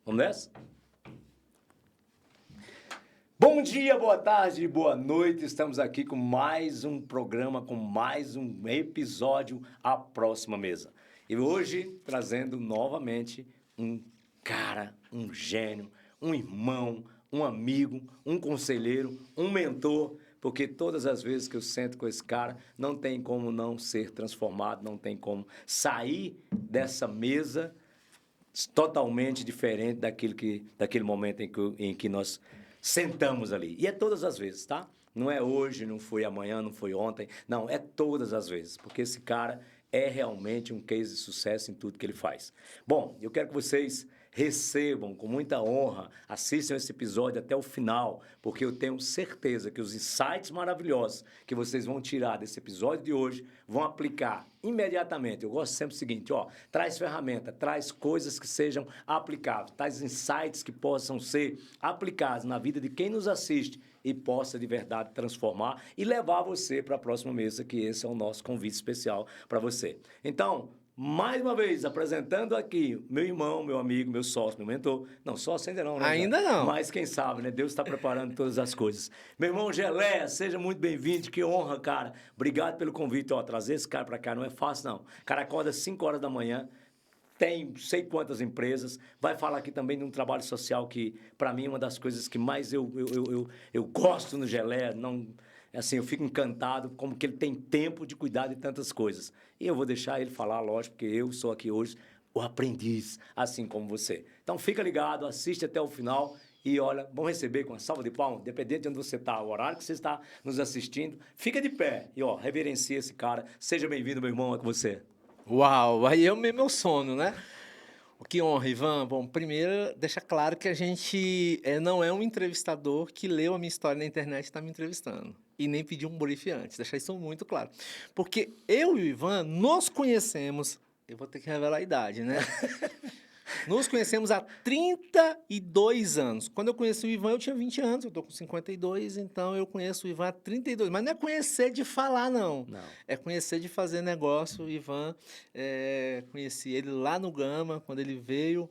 Vamos nessa? Bom dia, boa tarde, boa noite. Estamos aqui com mais um programa, com mais um episódio, A Próxima Mesa. E hoje trazendo novamente um cara, um gênio, um irmão, um amigo, um conselheiro, um mentor, porque todas as vezes que eu sento com esse cara, não tem como não ser transformado, não tem como sair dessa mesa totalmente diferente daquele momento em que nós sentamos ali. E é todas as vezes, tá? Não é hoje, não foi amanhã, não foi ontem. Não, é todas as vezes, porque esse cara é realmente um case de sucesso em tudo que ele faz. Bom, eu quero que vocês recebam com muita honra, assistam esse episódio até o final, porque eu tenho certeza que os insights maravilhosos que vocês vão tirar desse episódio de hoje vão aplicar imediatamente. Eu gosto sempre do seguinte, ó, traz ferramenta, traz coisas que sejam aplicáveis, traz insights que possam ser aplicados na vida de quem nos assiste e possa de verdade transformar e levar você para a próxima mesa, que esse é o nosso convite especial para você. Então, mais uma vez, apresentando aqui meu irmão, meu amigo, meu sócio, meu mentor. Não, sócio ainda não, né? Ainda não. Mas quem sabe, né? Deus está preparando todas as coisas. Meu irmão Gelé, seja muito bem-vindo, que honra, cara. Obrigado pelo convite. Ó, trazer esse cara para cá não é fácil, não. O cara acorda às 5 horas da manhã, tem não sei quantas empresas, vai falar aqui também de um trabalho social que, para mim, é uma das coisas que mais eu gosto no Gelé, não... Assim, eu fico encantado como que ele tem tempo de cuidar de tantas coisas. E eu vou deixar ele falar, lógico, porque eu sou aqui hoje o aprendiz, assim como você. Então, fica ligado, assiste até o final e, olha, vamos receber com uma salva de palmas, dependendo de onde você está, o horário que você está nos assistindo. Fica de pé e, ó, reverencia esse cara. Seja bem-vindo, meu irmão, é com você. Uau, aí é o meu sono, né? Que honra, Ivan. Bom, primeiro, deixa claro que a gente não é um entrevistador que leu a minha história na internet e está me entrevistando. E nem pediu um brief antes, deixar isso muito claro. Porque eu e o Ivan nos conhecemos, eu vou ter que revelar a idade, né? Nos conhecemos há 32 anos. Quando eu conheci o Ivan, eu tinha 20 anos, eu estou com 52, então eu conheço o Ivan há 32. Mas não é conhecer de falar, não. Não. É conhecer de fazer negócio. O Ivan, conheci ele lá no Gama, quando ele veio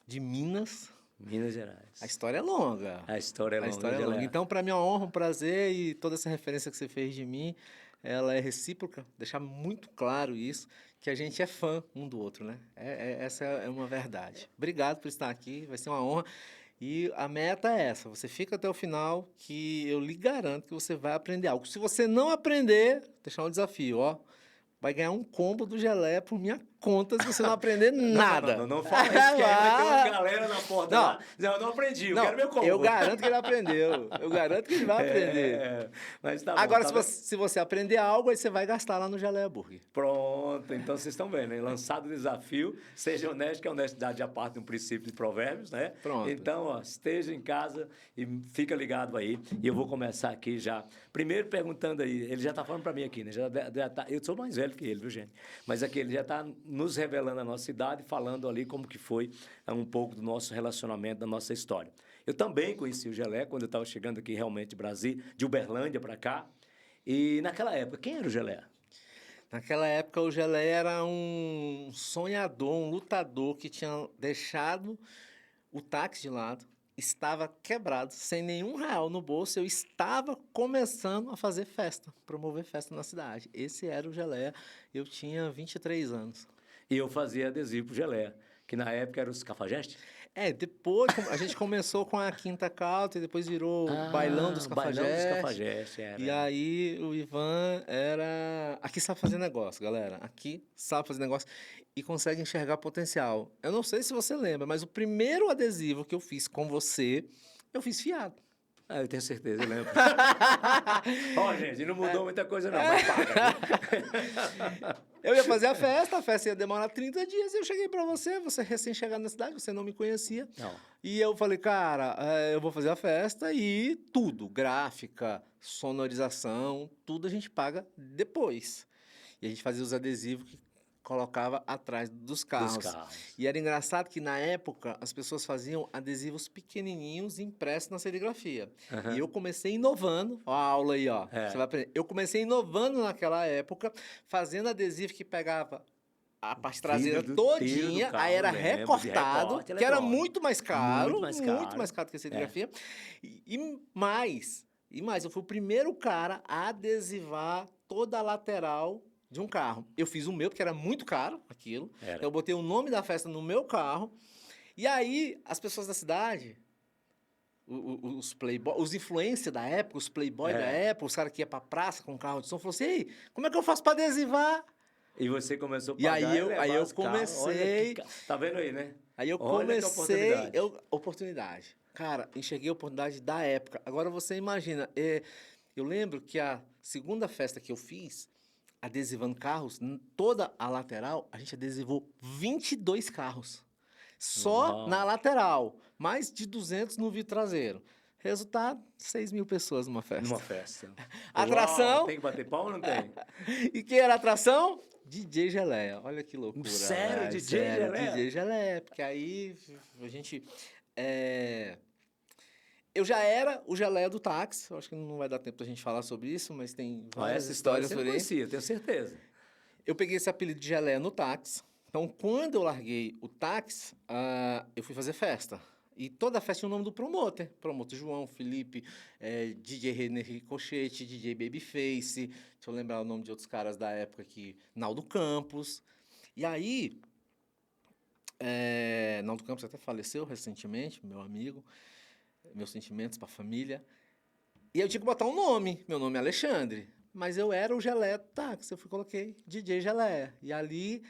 de Minas. Minas Gerais. A história é longa. A história é longa. A história é longa. Então, para mim é uma honra, um prazer e toda essa referência que você fez de mim, ela é recíproca. Deixar muito claro isso, que a gente é fã um do outro, né? Essa é uma verdade. Obrigado por estar aqui, vai ser uma honra. E a meta é essa, você fica até o final, que eu lhe garanto que você vai aprender algo. Se você não aprender, deixar um desafio, ó. Vai ganhar um combo do Gelé por minha conta se você não aprender nada. Não fala isso, que aí vai ter uma galera na porta lá. Não, eu não aprendi, eu quero meu combo. Eu garanto que ele aprendeu. Eu garanto que ele vai aprender. Mas tá Agora, bom, se você aprender algo, aí você vai gastar lá no Gelé Burger. Pronto, então vocês estão vendo, hein? Lançado o desafio, seja honesto, que a honestidade é a parte de um princípio de provérbios, né? Pronto. Então, ó, esteja em casa e fica ligado aí. E eu vou começar aqui já. Primeiro perguntando aí, ele já está falando para mim aqui, né? Já tá, eu sou mais velho que ele, viu, gente? Mas aqui ele já está nos revelando a nossa idade, falando ali como que foi um pouco do nosso relacionamento, da nossa história. Eu também conheci o Gelé quando eu estava chegando aqui realmente de Brasília, de Uberlândia para cá. E naquela época, quem era o Gelé? Naquela época, o Gelé era um sonhador, um lutador que tinha deixado o táxi de lado, estava quebrado, sem nenhum real no bolso. Eu estava começando a fazer festa, promover festa na cidade. Esse era o Gelé. Eu tinha 23 anos. E eu fazia adesivo pro Gelé, que na época era os Cafajestes. Depois a gente começou com a Quinta Cauta e depois virou Bailão dos Cafajestes. Bailão dos Cafajestes, era. E aí o Ivan era... Aqui sabe fazer negócio, galera. Aqui sabe fazer negócio e consegue enxergar potencial. Eu não sei se você lembra, mas o primeiro adesivo que eu fiz com você, eu fiz fiado. Eu tenho certeza, eu lembro. Ó, gente, não mudou muita coisa não, mas paga. Eu ia fazer a festa ia demorar 30 dias, e eu cheguei pra você recém-chegado na cidade, você não me conhecia. Não. E eu falei, cara, eu vou fazer a festa e tudo, gráfica, sonorização, tudo a gente paga depois. E a gente fazia os adesivos que colocava atrás dos carros. E era engraçado que, na época, as pessoas faziam adesivos pequenininhos impressos na serigrafia. E eu comecei inovando. Ó a aula aí, ó. Você vai aprender. Eu comecei inovando naquela época, fazendo adesivo que pegava a parte traseira do todinha, carro, aí era eu lembro, de recortado, recorte, que era legal. muito mais caro, Muito mais caro. muito mais caro que a serigrafia. E mais, eu fui o primeiro cara a adesivar toda a lateral de um carro. Eu fiz o meu, porque era muito caro aquilo. Era. Eu botei o nome da festa no meu carro. E aí, as pessoas da cidade, os playboy, os influencers da época, os playboy da época, os caras que iam pra praça com carro de som, falaram assim, ei, como é que eu faço pra adesivar? E você começou a E pagar aí eu os carros. Olha comecei... tá vendo aí, né? Aí eu Olha que comecei... oportunidade. Oportunidade. Cara, enxerguei a oportunidade da época. Agora você imagina, eu lembro que a segunda festa que eu fiz, adesivando carros, toda a lateral, a gente adesivou 22 carros. Só Uau. na lateral. Mais de 200 no vidro traseiro. Resultado, 6 mil pessoas numa festa. Numa festa. Atração? Uau, tem que bater palma ou não tem? E quem era a atração? DJ Geleia. Olha que loucura. Sério? velho. DJ Geleia? DJ Geleia. Porque aí a gente... Eu já era o Geleia do táxi. Eu acho que não vai dar tempo da gente falar sobre isso, mas tem várias Essa história histórias você por não aí. conhecia, tenho certeza. Eu peguei esse apelido de Geleia no táxi. Então, quando eu larguei o táxi, eu fui fazer festa. E toda a festa tinha o nome do promoter. Promoter João, Felipe, DJ René Ricochete, DJ Babyface. Deixa eu lembrar o nome de outros caras da época aqui. Naldo Campos. E aí, Naldo Campos até faleceu recentemente, meu amigo. Meus sentimentos para a família. E eu tinha que botar um nome. Meu nome é Alexandre. Mas eu era o Geleia do táxi, coloquei DJ Geleia. E ali,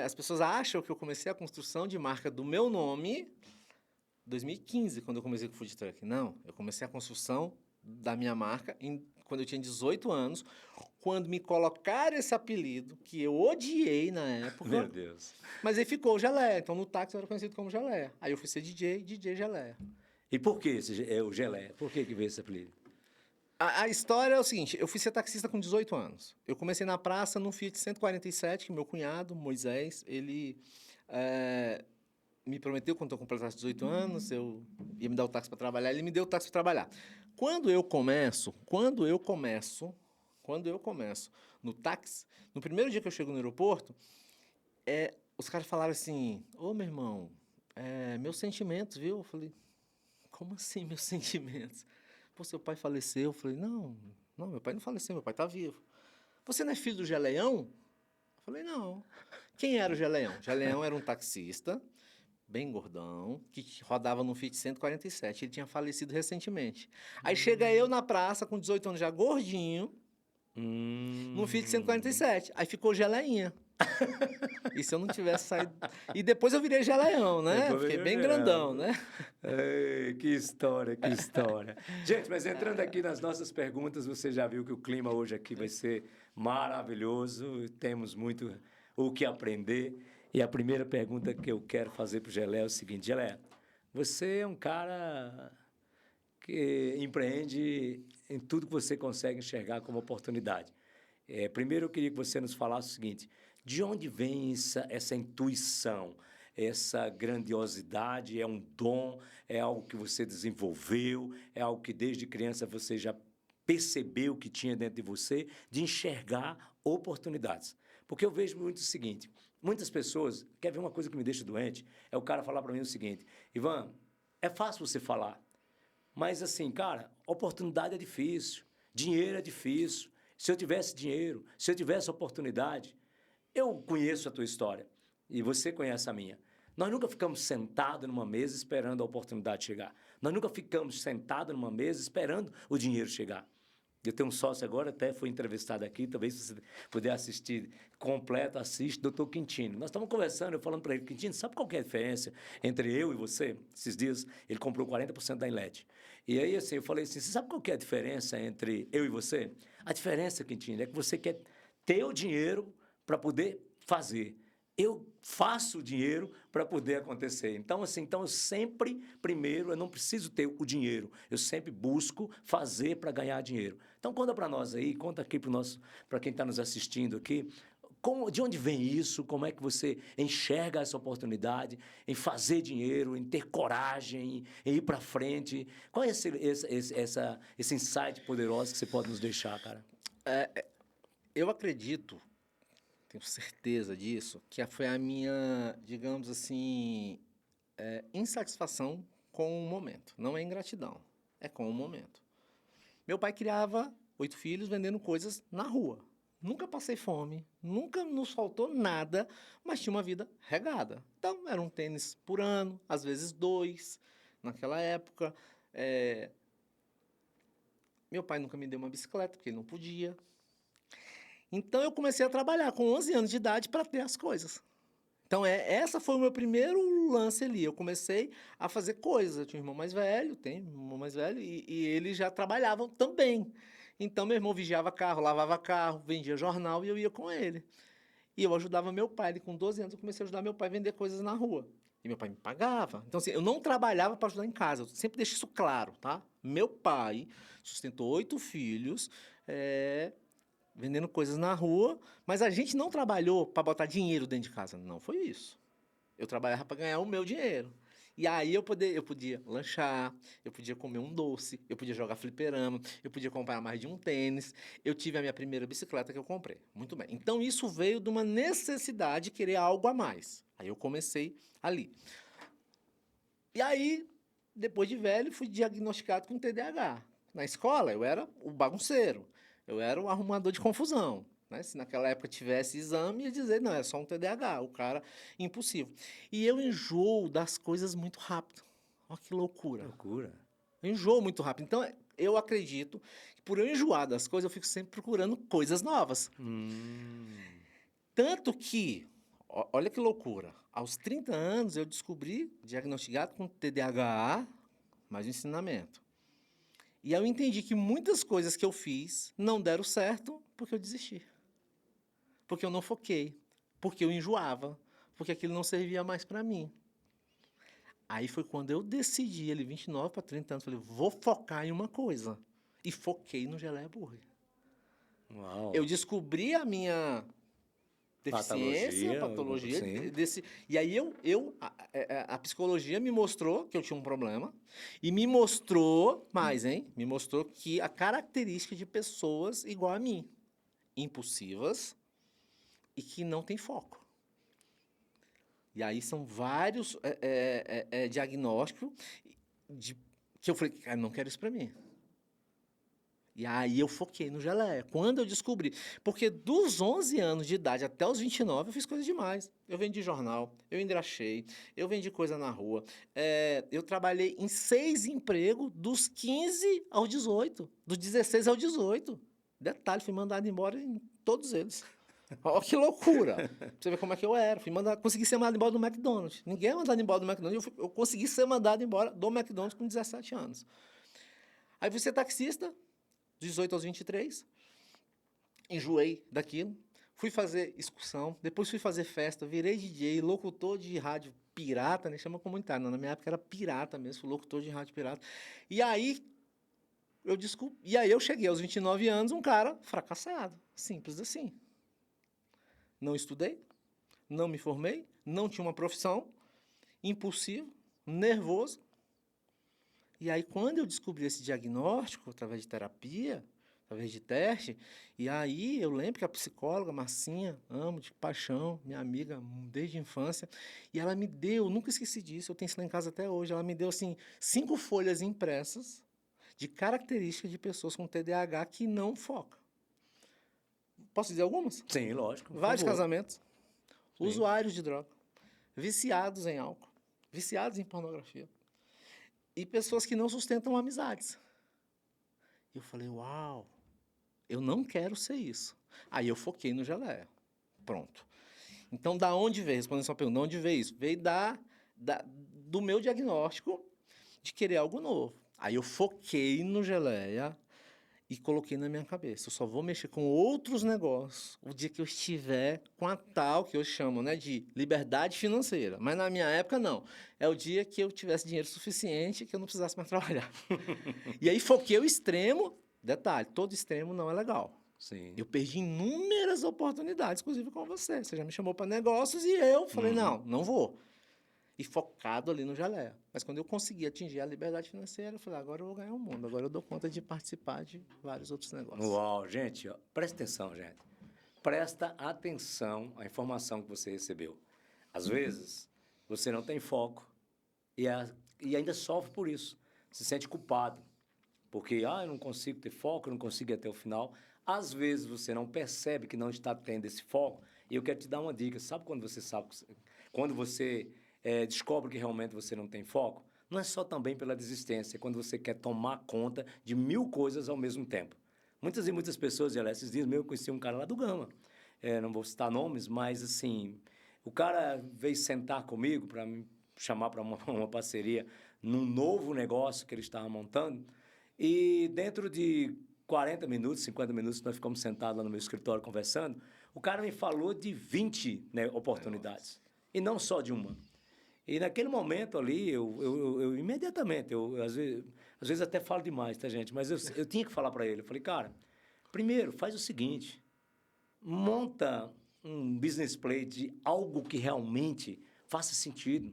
as pessoas acham que eu comecei a construção de marca do meu nome em 2015, quando eu comecei com o Food Truck. Não, eu comecei a construção da minha marca quando eu tinha 18 anos, quando me colocaram esse apelido, que eu odiei na época. Meu Deus. Mas aí ficou o Geleia. Então, no táxi eu era conhecido como Geleia. Aí eu fui ser DJ Geleia. E por que o Geleia? Por que veio esse apelido? A história é o seguinte, eu fui ser taxista com 18 anos. Eu comecei na praça num Fiat 147, que meu cunhado, Moisés, ele me prometeu quando eu completasse 18 anos, eu ia me dar o táxi para trabalhar, ele me deu o táxi para trabalhar. Quando eu começo no táxi, no primeiro dia que eu chego no aeroporto, os caras falaram assim, ô meu irmão, meus sentimentos, viu? Eu falei, como assim meus sentimentos? Pô, seu pai faleceu. Eu falei, não, meu pai não faleceu, meu pai tá vivo. Você não é filho do Geleião? Eu falei, não. Quem era o Geleião? O Geleião era um taxista, bem gordão, que rodava no Fiat 147. Ele tinha falecido recentemente. Aí chega eu na praça, com 18 anos já gordinho, no Fiat 147. Aí ficou Geleinha. E se eu não tivesse saído... E depois eu virei Geleião, né? Fiquei bem grandão, né? Ei, que história, que história. Gente, mas entrando aqui nas nossas perguntas, você já viu que o clima hoje aqui vai ser maravilhoso. Temos muito o que aprender. E a primeira pergunta que eu quero fazer para o Geleia é o seguinte. Geleia, você é um cara que empreende em tudo que você consegue enxergar como oportunidade. Primeiro, eu queria que você nos falasse o seguinte. De onde vem essa intuição, essa grandiosidade? É um dom? É algo que você desenvolveu? É algo que desde criança você já percebeu que tinha dentro de você de enxergar oportunidades? Porque eu vejo muito o seguinte, muitas pessoas, quer ver uma coisa que me deixa doente? É o cara falar para mim o seguinte, Ivan, é fácil você falar, mas assim, cara, oportunidade é difícil, dinheiro é difícil. Se eu tivesse dinheiro, se eu tivesse oportunidade... Eu conheço a tua história e você conhece a minha. Nós nunca ficamos sentados numa mesa esperando a oportunidade chegar. Nós nunca ficamos sentados numa mesa esperando o dinheiro chegar. Eu tenho um sócio agora, até foi entrevistado aqui, talvez se você puder assistir completo, assiste, doutor Quintino. Nós estamos conversando, eu falando para ele, Quintino, sabe qual que é a diferença entre eu e você? Esses dias ele comprou 40% da Inlet. E aí assim, eu falei assim, você sabe qual que é a diferença entre eu e você? A diferença, Quintino, é que você quer ter o dinheiro para poder fazer. Eu faço o dinheiro para poder acontecer. Então, assim, eu sempre, primeiro, eu não preciso ter o dinheiro. Eu sempre busco fazer para ganhar dinheiro. Então, conta para nós aí, conta aqui para quem está nos assistindo aqui, de onde vem isso? Como é que você enxerga essa oportunidade em fazer dinheiro, em ter coragem, em ir para frente? Qual é esse insight poderoso que você pode nos deixar, cara? Eu acredito tenho certeza disso, que foi a minha, digamos assim, insatisfação com o momento. Não é ingratidão, é com o momento. Meu pai criava 8 filhos vendendo coisas na rua. Nunca passei fome, nunca nos faltou nada, mas tinha uma vida regada. Então, era um tênis por ano, às vezes 2, naquela época. Meu pai nunca me deu uma bicicleta, porque ele não podia. Então, eu comecei a trabalhar com 11 anos de idade para ter as coisas. Então, essa foi o meu primeiro lance ali. Eu comecei a fazer coisas. Eu tinha um irmão mais velho, tenho um irmão mais velho, e eles já trabalhavam também. Então, meu irmão vigiava carro, lavava carro, vendia jornal e eu ia com ele. E eu ajudava meu pai. Ele, com 12 anos, eu comecei a ajudar meu pai a vender coisas na rua. E meu pai me pagava. Então, assim, eu não trabalhava para ajudar em casa. Eu sempre deixo isso claro, tá? Meu pai sustentou 8 filhos, vendendo coisas na rua, mas a gente não trabalhou para botar dinheiro dentro de casa. Não foi isso. Eu trabalhava para ganhar o meu dinheiro. E aí eu podia lanchar, eu podia comer um doce, eu podia jogar fliperama, eu podia comprar mais de um tênis. Eu tive a minha primeira bicicleta que eu comprei. Muito bem. Então isso veio de uma necessidade de querer algo a mais. Aí eu comecei ali. E aí, depois de velho, fui diagnosticado com TDAH. Na escola, eu era o bagunceiro. Eu era o arrumador de confusão. Né? Se naquela época tivesse exame, ia dizer, não, é só um TDAH, o cara impulsivo. E eu enjoo das coisas muito rápido. Olha que loucura. Loucura. Eu enjoo muito rápido. Então, eu acredito que por eu enjoar das coisas, eu fico sempre procurando coisas novas. Tanto que, olha que loucura, aos 30 anos eu descobri, diagnosticado com TDAH, mais um ensinamento. E eu entendi que muitas coisas que eu fiz não deram certo porque eu desisti. Porque eu não foquei, porque eu enjoava, porque aquilo não servia mais para mim. Aí foi quando eu decidi, ali 29 para 30 anos, falei, vou focar em uma coisa. E foquei no Geleia Burger. Uau. Eu descobri a minha deficiência, patologia, sim. e aí a psicologia me mostrou que eu tinha um problema e me mostrou mais, hein? Me mostrou que a característica de pessoas igual a mim, impulsivas e que não tem foco. E aí são vários diagnósticos que eu falei, cara, não quero isso para mim. E aí eu foquei no Geleia. Quando eu descobri. Porque dos 11 anos de idade até os 29, eu fiz coisa demais. Eu vendi jornal, eu engraxei, eu vendi coisa na rua. Eu trabalhei em 6 empregos dos 15 ao 18. Dos 16 ao 18. Detalhe, fui mandado embora em todos eles. Olha que loucura. Pra você ver como é que eu era. Consegui ser mandado embora do McDonald's. Ninguém é mandado embora do McDonald's. Eu consegui ser mandado embora do McDonald's com 17 anos. Aí fui ser taxista. 18 aos 23, enjoei daquilo, fui fazer excursão, depois fui fazer festa, virei DJ, locutor de rádio pirata, né? Chama comunitário, não, na minha época era pirata mesmo, fui locutor de rádio pirata. E aí eu cheguei aos 29 anos, um cara fracassado, simples assim. Não estudei, não me formei, não tinha uma profissão, impulsivo, nervoso. E aí, quando eu descobri esse diagnóstico, através de terapia, através de teste, e aí eu lembro que a psicóloga, Marcinha, amo de paixão, minha amiga desde a infância, e ela me deu, nunca esqueci disso, eu tenho isso lá em casa até hoje, ela me deu, assim, 5 folhas impressas de características de pessoas com TDAH que não focam. Posso dizer algumas? Sim, lógico. Vários casamentos, Sim. usuários de droga, viciados em álcool, viciados em pornografia, e pessoas que não sustentam amizades. Eu falei, uau, eu não quero ser isso. Aí eu foquei no Geleia. Pronto. Então, da onde veio? Respondendo a sua pergunta, de onde veio isso? Veio do meu diagnóstico de querer algo novo. Aí eu foquei no Geleia e coloquei na minha cabeça. Eu só vou mexer com outros negócios o dia que eu estiver com a tal, que eu chamo, né, de liberdade financeira. Mas na minha época, não. É o dia que eu tivesse dinheiro suficiente que eu não precisasse mais trabalhar. E aí foquei o extremo. Detalhe, todo extremo não é legal. Sim. Eu perdi inúmeras oportunidades, inclusive com você. Você já me chamou para negócios e eu falei, não vou. E focado ali no Geleia. Mas quando eu consegui atingir a liberdade financeira, eu falei, agora eu vou ganhar o mundo, agora eu dou conta de participar de vários outros negócios. Uau, gente, ó, presta atenção, gente. presta atenção à informação que você recebeu. Às vezes, você não tem foco e ainda sofre por isso. Se sente culpado, porque eu não consigo ter foco, eu não consigo ir até o final. Às vezes, você não percebe que não está tendo esse foco. E eu quero te dar uma dica. Sabe quando você descobre que realmente você não tem foco? Não é só também pela desistência, é quando você quer tomar conta de 1000 coisas ao mesmo tempo. Muitas e muitas pessoas, esses dias mesmo eu conheci um cara lá do Gama, não vou citar nomes, mas assim, o cara veio sentar comigo para me chamar para uma parceria num novo negócio que ele estava montando, e dentro de 40 minutos, 50 minutos, nós ficamos sentados lá no meu escritório conversando, o cara me falou de 20, né, oportunidades, e não só de uma. E naquele momento ali, eu imediatamente, às vezes até falo demais, tá, gente? Mas eu tinha que falar para ele. Eu falei, cara, primeiro, faz o seguinte, monta um business play de algo que realmente faça sentido.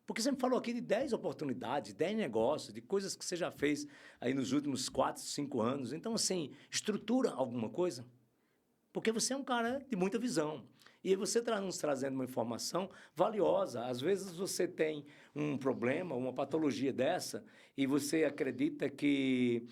Porque você me falou aqui de 10 oportunidades, 10 negócios, de coisas que você já fez aí nos últimos 4, 5 anos. Então, assim, estrutura alguma coisa. Porque você é um cara de muita visão. E você está nos trazendo uma informação valiosa. Às vezes você tem um problema, uma patologia dessa, e você acredita que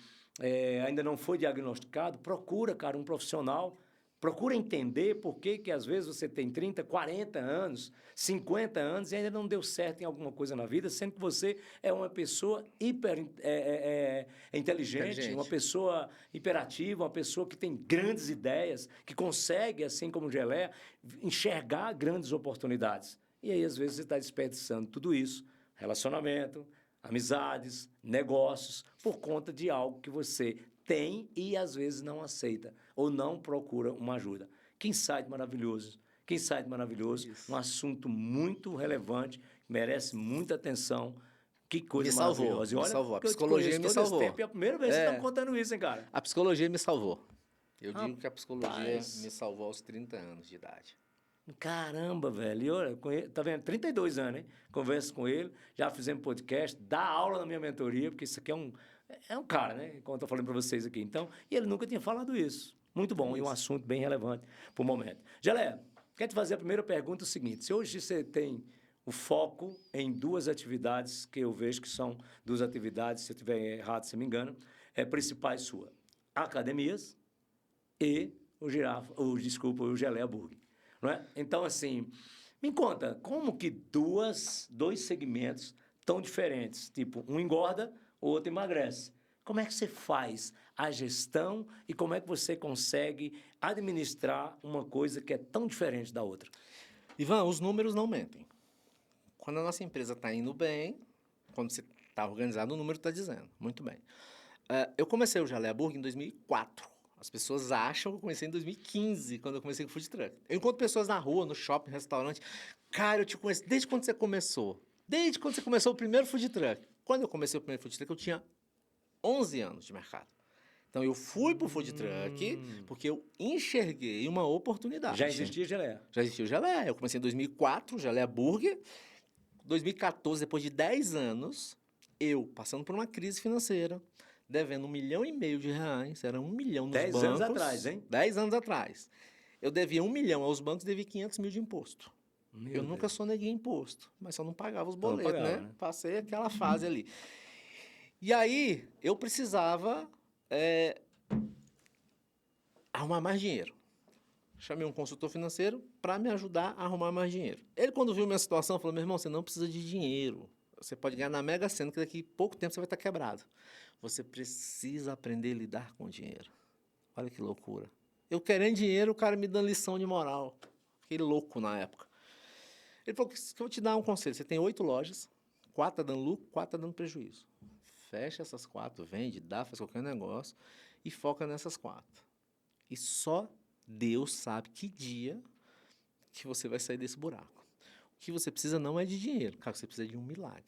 ainda não foi diagnosticado. Procura, cara, um profissional. Procura entender por que às vezes você tem 30, 40 anos, 50 anos e ainda não deu certo em alguma coisa na vida, sendo que você é uma pessoa inteligente, uma pessoa hiperativa, uma pessoa que tem grandes ideias, que consegue, assim como o Gelé, enxergar grandes oportunidades. E aí, às vezes, você está desperdiçando tudo isso, relacionamento, amizades, negócios, por conta de algo que você tem e às vezes não aceita ou não procura uma ajuda. Que insight maravilhoso. Que insight maravilhoso. Isso. Um assunto muito relevante, merece muita atenção. Que coisa maravilhosa. Me salvou. A psicologia me salvou. É a primeira vez que você está me contando isso, hein, cara? A psicologia me salvou. Eu digo que a psicologia me salvou aos 30 anos de idade. Caramba, velho. E olha, tá vendo? 32 anos, hein? Converso com ele, já fizemos podcast, dá aula na minha mentoria, porque isso aqui é um cara, né? Como eu tô falando para vocês aqui. Então, e ele nunca tinha falado isso. Muito bom, e um assunto bem relevante para o momento. Gelé, quero te fazer a primeira pergunta, o seguinte. Se hoje você tem o foco em 2 atividades, que eu vejo que são 2 atividades, se eu estiver errado, se me engano, principais sua. Academias e o Gelé Burger. Não é? Então, assim, me conta, como que dois segmentos tão diferentes, tipo, um engorda, o outro emagrece. Como é que você faz a gestão e como é que você consegue administrar uma coisa que é tão diferente da outra? Ivan, os números não mentem. Quando a nossa empresa está indo bem, quando você está organizado, o número está dizendo. Muito bem. Eu comecei o Gelé Burger em 2004. As pessoas acham que eu comecei em 2015, quando eu comecei com o food truck. Eu encontro pessoas na rua, no shopping, no restaurante. Cara, eu te conheço desde quando você começou. Desde quando você começou o primeiro food truck. Quando eu comecei o primeiro food truck, eu tinha 11 anos de mercado. Então, eu fui para o food truck porque eu enxerguei uma oportunidade. Já existia Gelé? Já existia o Gelé. Eu comecei em 2004, Gelé Burger. 2014, depois de 10 anos, eu passando por uma crise financeira, devendo R$1,5 milhão de reais, era 1 milhão nos bancos. 10 anos atrás, hein? 10 anos atrás. Eu devia 1 milhão aos bancos, devia 500 mil de imposto. Eu nunca soneguei imposto, mas só não pagava os boletos, né? Passei aquela fase ali. E aí, eu precisava arrumar mais dinheiro. Chamei um consultor financeiro para me ajudar a arrumar mais dinheiro. Ele, quando viu minha situação, falou, meu irmão, você não precisa de dinheiro. Você pode ganhar na Mega Sena, que daqui a pouco tempo você vai estar quebrado. Você precisa aprender a lidar com o dinheiro. Olha que loucura. Eu querendo dinheiro, o cara me dando lição de moral. Fiquei louco na época. Ele falou que eu vou te dar um conselho. Você tem 8 lojas, 4 tá dando lucro, 4 tá dando prejuízo. Fecha essas 4, vende, faz qualquer negócio e foca nessas 4. E só Deus sabe que dia que você vai sair desse buraco. O que você precisa não é de dinheiro, cara, você precisa de um milagre.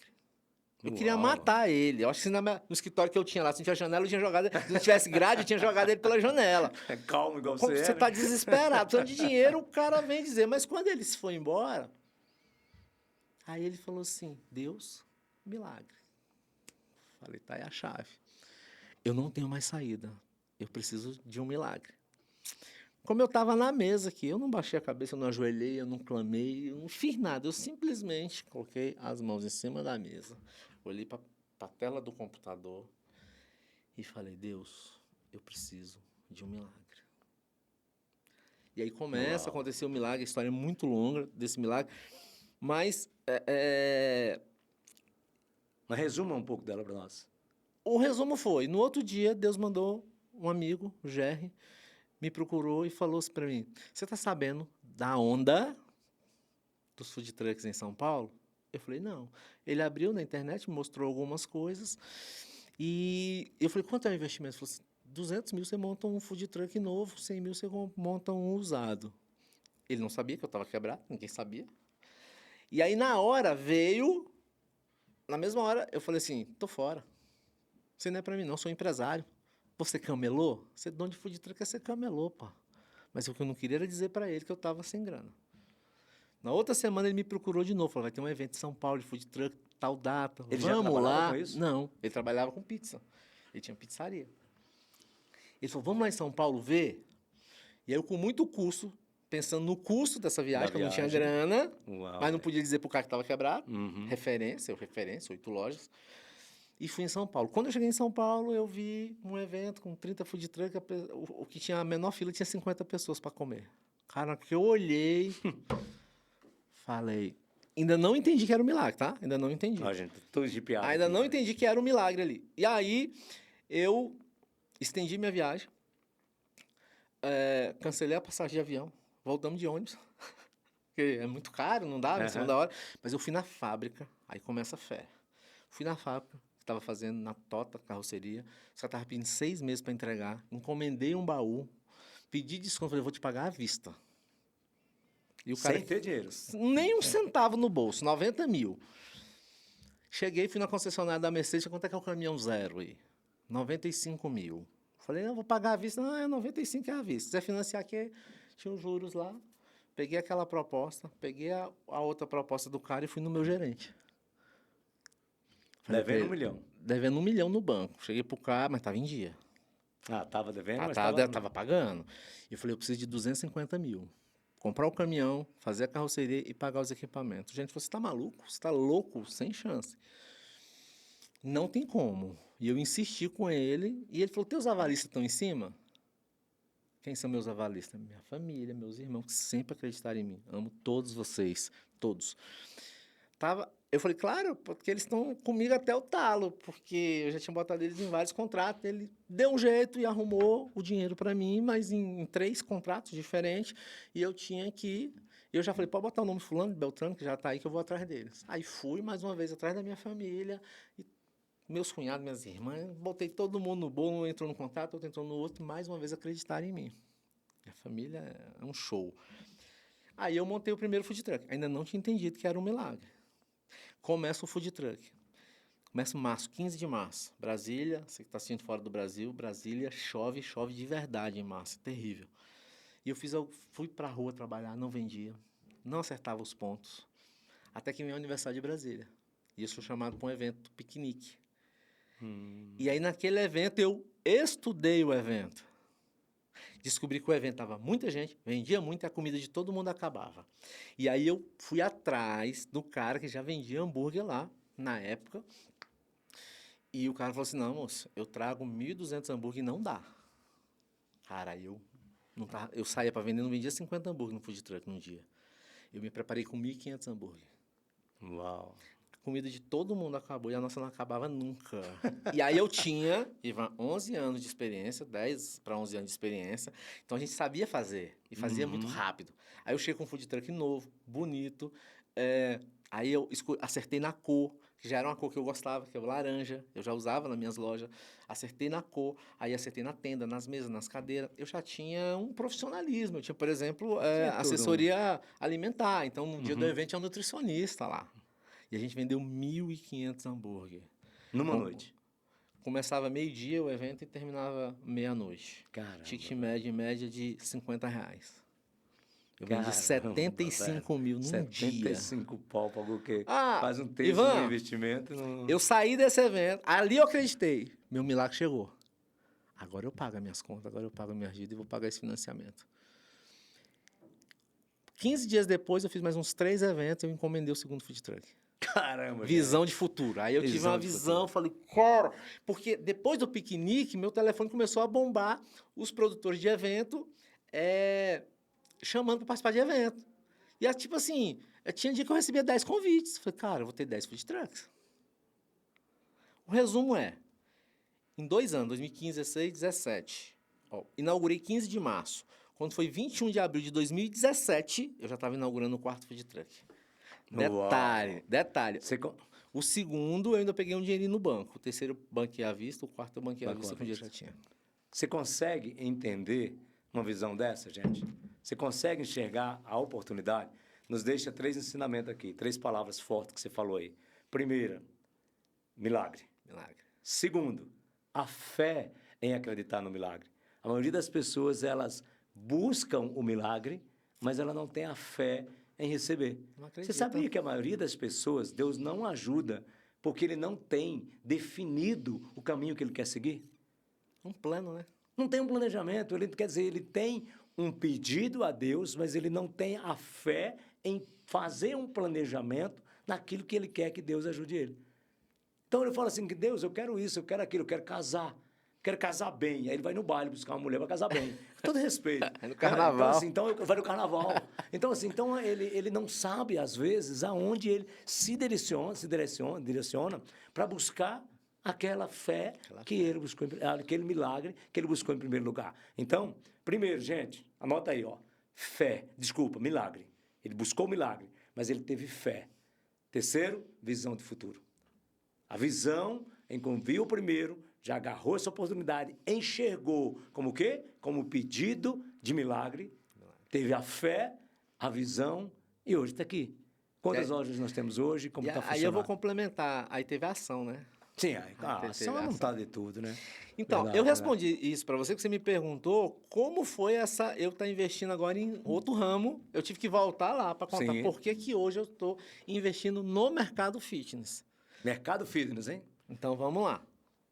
Eu queria matar ele. Eu acho que no escritório que eu tinha lá, se não tivesse janela, eu tinha jogado. Se não tivesse grade, eu tinha jogado ele pela janela. Calmo, igual você. Você tá desesperado, precisando de dinheiro, o cara vem dizer. Mas quando ele se foi embora, aí ele falou assim: Deus, milagre. Falei, tá aí a chave. Eu não tenho mais saída. Eu preciso de um milagre. como eu estava na mesa aqui, eu não baixei a cabeça, eu não ajoelhei, eu não clamei, eu não fiz nada. Eu simplesmente coloquei as mãos em cima da mesa, olhei para a tela do computador e falei, Deus, eu preciso de um milagre. E aí começa a Uau. acontecer o milagre, a história é muito longa desse milagre, mas Mas resuma um pouco dela para nós. o resumo foi, no outro dia, Deus mandou um amigo, o Jerry, me procurou e falou assim para mim, você está sabendo da onda dos food trucks em São Paulo? Eu falei, não. Ele abriu na internet, me mostrou algumas coisas e eu falei, quanto é o investimento? Ele falou assim, 200 mil você monta um food truck novo, 100 mil você monta um usado. Ele não sabia que eu estava quebrado, ninguém sabia. E aí, na hora, veio... Na mesma hora, eu falei assim, tô fora. Você não é para mim, não, sou empresário. Você camelô? Ser dono de food truck é ser camelô, pá. Mas o que eu não queria era dizer para ele que eu estava sem grana. Na outra semana, ele me procurou de novo. Falou, vai ter um evento em São Paulo de food truck, tal data. Ele já Vamos trabalhava lá. com isso? Não, ele trabalhava com pizza. Ele tinha pizzaria. Ele falou, vamos lá em São Paulo ver? E aí eu, com muito custo, pensando no custo dessa viagem, que eu não tinha viagem. grana, Uau, mas não podia dizer pro cara que estava quebrado. Uhum. Referência, 8 lojas. E fui em São Paulo. Quando eu cheguei em São Paulo, eu vi um evento com 30 food truck, o que tinha a menor fila tinha 50 pessoas para comer. Cara, que eu olhei, falei, ainda não entendi que era um milagre, tá? Ainda não entendi. Ó, gente, todos de piada. Ainda aqui, não né? entendi que era um milagre ali. E aí, eu estendi minha viagem, cancelei a passagem de avião, voltamos de ônibus, porque é muito caro, não dá, em cima Aham. da hora. Mas eu fui na fábrica, aí começa a fé. Fui na fábrica, que estava fazendo na Tota carroceria, só estava pedindo 6 meses para entregar, encomendei um baú, pedi desconto, falei, vou te pagar à vista. E o cara, Sem ter dinheiro. nem um centavo no bolso, 90 mil. Cheguei, fui na concessionária da Mercedes, quanto é que é o caminhão zero aí? 95 mil. Falei, não, vou pagar à vista. Não, é 95 é à vista. Se quiser financiar aqui, tinha os juros lá. Peguei aquela proposta, peguei a outra proposta do cara e fui no meu gerente. Falei pra Devendo ele, 1 milhão. devendo 1 milhão no banco. Cheguei pro cara, mas estava em dia. Ah, tava devendo, mas Tava pagando. E eu falei, eu preciso de 250 mil. Comprar o caminhão, fazer a carroceria e pagar os equipamentos. Gente, você tá maluco? Você tá louco? Sem chance. Não tem como. E eu insisti com ele, e ele falou, teus avalistas estão em cima? Quem são meus avalistas? Minha família, meus irmãos, que sempre acreditaram em mim. Amo todos vocês, todos. Eu falei, claro, porque eles estão comigo até o talo, porque eu já tinha botado eles em vários contratos. Ele deu um jeito e arrumou o dinheiro para mim, mas em 3 contratos diferentes, e eu tinha que... Eu já falei, pode botar o nome fulano, Beltrano, que já está aí, que eu vou atrás deles. Aí fui, mais uma vez, atrás da minha família, e meus cunhados, minhas irmãs, botei todo mundo no bolo, um entrou no contrato, outro entrou no outro, e mais uma vez acreditaram em mim. Minha família é um show. Aí eu montei o primeiro food truck. Ainda não tinha entendido que era um milagre. Começa o food truck. Começa em março, 15 de março. Brasília, você que está assistindo fora do Brasil, Brasília chove de verdade em março, terrível. E eu fui para a rua trabalhar, não vendia, não acertava os pontos. Até que veio o aniversário de Brasília. E eu sou chamado para um evento, piquenique. E aí, naquele evento, eu estudei o evento. Descobri que o evento tava muita gente, vendia muito e a comida de todo mundo acabava. E aí eu fui atrás do cara que já vendia hambúrguer lá, na época. E o cara falou assim, não, moço, eu trago 1.200 hambúrguer e não dá. Cara, aí eu saía para vender, não vendia 50 hambúrguer no food truck num dia. Eu me preparei com 1.500 hambúrguer. Uau. A comida de todo mundo acabou e a nossa não acabava nunca. E aí eu tinha, Ivan, 11 anos de experiência, 10 para 11 anos de experiência. Então a gente sabia fazer e fazia muito rápido. Aí eu cheguei com um food truck novo, bonito. Aí eu acertei na cor, que já era uma cor que eu gostava, que é o laranja. Eu já usava nas minhas lojas. Acertei na cor, aí acertei na tenda, nas mesas, nas cadeiras. Eu já tinha um profissionalismo. Eu tinha, por exemplo, assessoria alimentar. Então, no dia do evento, tinha um nutricionista lá. E a gente vendeu 1.500 hambúrguer. Numa noite. Começava meio-dia o evento e terminava meia-noite. Caramba. Ticket médio, em média de R$50. Eu Caramba, vendi 75 mil num 75 pau para algo que Ah, faz um terço Ivan, do investimento. Não... Eu saí desse evento, ali eu acreditei. Meu milagre chegou. Agora eu pago as minhas contas, agora eu pago a minha dívida e vou pagar esse financiamento. 15 dias depois, eu fiz mais uns 3 eventos, eu encomendei o segundo food truck. Caramba, Visão de futuro. Aí eu tive Visão uma de visão, futuro. falei, cara, porque depois do piquenique, meu telefone começou a bombar os produtores de evento chamando para participar de evento. E era tipo assim, tinha dia que eu recebia 10 convites. Falei, cara, eu vou ter 10 food trucks. O resumo é, em 2 anos, 2015, 16, 17, ó, inaugurei 15 de março. Quando foi 21 de abril de 2017, eu já estava inaugurando o quarto food truck. Detalhe. Você con- O segundo, eu ainda peguei um dinheirinho no banco. O terceiro, banquei à vista. O quarto, eu banquei à Banco vista à com o dinheiro que vista. já tinha. Você consegue entender uma visão dessa, gente? Você consegue enxergar a oportunidade? Nos deixa 3 ensinamentos aqui, 3 palavras fortes que você falou aí. Primeira, milagre. Milagre. Segundo, a fé em acreditar no milagre. A maioria das pessoas, elas buscam o milagre, mas ela não tem a fé em receber. Não Você acredita. sabia que a maioria das pessoas, Deus não ajuda porque ele não tem definido o caminho que ele quer seguir? Um plano, né? Não tem um planejamento, ele quer dizer, ele tem um pedido a Deus, mas ele não tem a fé em fazer um planejamento naquilo que ele quer que Deus ajude ele. Então ele fala assim, que Deus, eu quero isso, eu quero aquilo, eu quero casar bem. Aí ele vai no baile buscar uma mulher para casar bem. Com todo respeito. É no Né? carnaval. Então vai no carnaval. Então ele não sabe, às vezes, aonde ele se direciona para buscar aquela fé que ele buscou, aquele milagre que ele buscou em primeiro lugar. Então, primeiro, gente, anota aí, ó. Milagre. Ele buscou o milagre, mas ele teve fé. Terceiro, visão de futuro. A visão em que viu o primeiro, já agarrou essa oportunidade, enxergou como o quê? Como pedido de milagre, teve a fé, a visão e hoje está aqui. Quantas lojas nós temos hoje? Como está funcionando? Aí eu vou complementar. Aí teve a ação, né? Sim, a teve ação é ação. montada de tudo, né? Então, Verdade, eu verdade. respondi isso para você, que você me perguntou como foi eu estar investindo agora em outro ramo. Eu tive que voltar lá para contar Sim. por que hoje eu estou investindo no mercado fitness. Mercado fitness, hein? Então, vamos lá.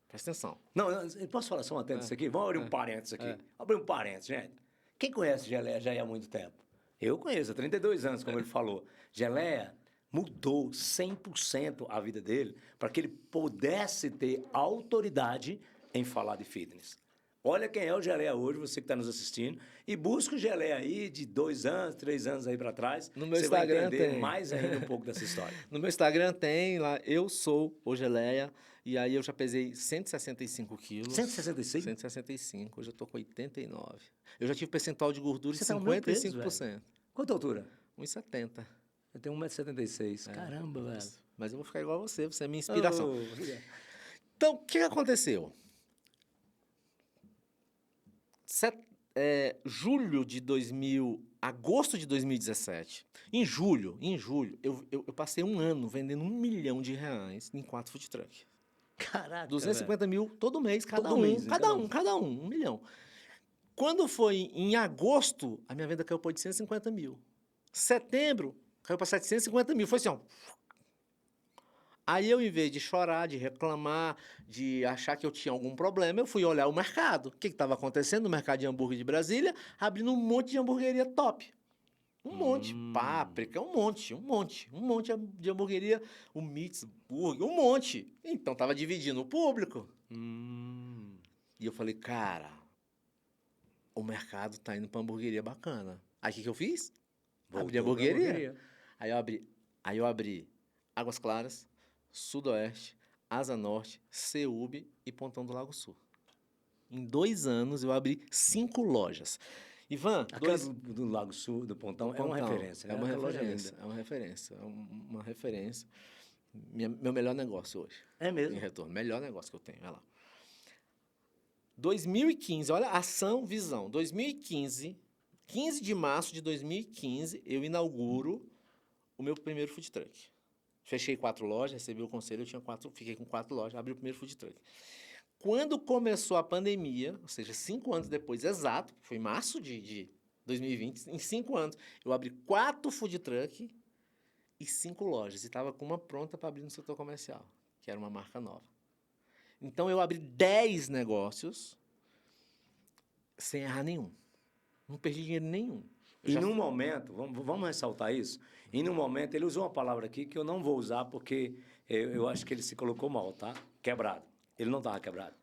Presta atenção. Não, eu posso falar só um atento disso aqui? Vamos abrir um parênteses aqui. Abrir um parênteses, gente. Quem conhece Geleia já há muito tempo? Eu conheço, há 32 anos, como ele falou. Geleia mudou 100% a vida dele para que ele pudesse ter autoridade em falar de fitness. Olha quem é o Geleia hoje, você que está nos assistindo, e busca o Geleia aí de 2 anos, 3 anos aí para trás. No meu você vai Instagram entender tem. mais ainda um pouco dessa história. No meu Instagram tem lá, eu sou o Geleia, e aí eu já pesei 165 quilos. 165? 165, hoje eu tô com 89. Eu já tive percentual de gordura de Você tá no meu peso, 55%. Quanta altura? 1,70. Eu tenho 1,76 m. Caramba, velho. Mas eu vou ficar igual a você é minha inspiração. Oh, Então, o que aconteceu? Agosto de 2017. Em julho, eu passei um ano vendendo R$1 milhão em 4 food truck. Caraca, 250 mil todo mês, cada Todo um. mês, cada um, 1 milhão. Quando foi em agosto, a minha venda caiu para 850 mil. Setembro, caiu para 750 mil. Foi assim, ó. Aí eu, em vez de chorar, de reclamar, de achar que eu tinha algum problema, eu fui olhar o mercado. O que estava acontecendo no mercado de hambúrguer de Brasília? Abrindo um monte de hamburgueria top. Um monte. Páprica, um monte de hamburgueria. O Meats Burger, um monte. Então, estava dividindo o público. E eu falei, cara, o mercado tá indo para hamburgueria bacana. Aí, o que eu fiz? Abri a hamburgueria. Aí eu abri Águas Claras, Sudoeste, Asa Norte, Ceúbe e Pontão do Lago Sul. Em 2 anos, eu abri 5 lojas. Ivan, Aquela do Lago Sul, do Pontão, é uma referência, né? É uma Aquela loja referência, linda. é uma referência. Meu melhor negócio hoje. É mesmo? Em retorno, melhor negócio que eu tenho, olha lá. 2015, olha, ação, visão. 2015, 15 de março de 2015, eu inauguro o meu primeiro food truck. Fechei 4 lojas, recebi o conselho, fiquei com 4 lojas, abri o primeiro food truck. Quando começou a pandemia, ou seja, 5 anos depois, exato, foi em março de 2020, em 5 anos, eu abri 4 food truck e 5 lojas. E estava com uma pronta para abrir no setor comercial, que era uma marca nova. Então, eu abri 10 negócios sem errar nenhum. Não perdi dinheiro nenhum. E num momento, vamos ressaltar isso, e num momento, ele usou uma palavra aqui que eu não vou usar porque eu acho que ele se colocou mal, tá? Quebrado. Ele não estava quebrado.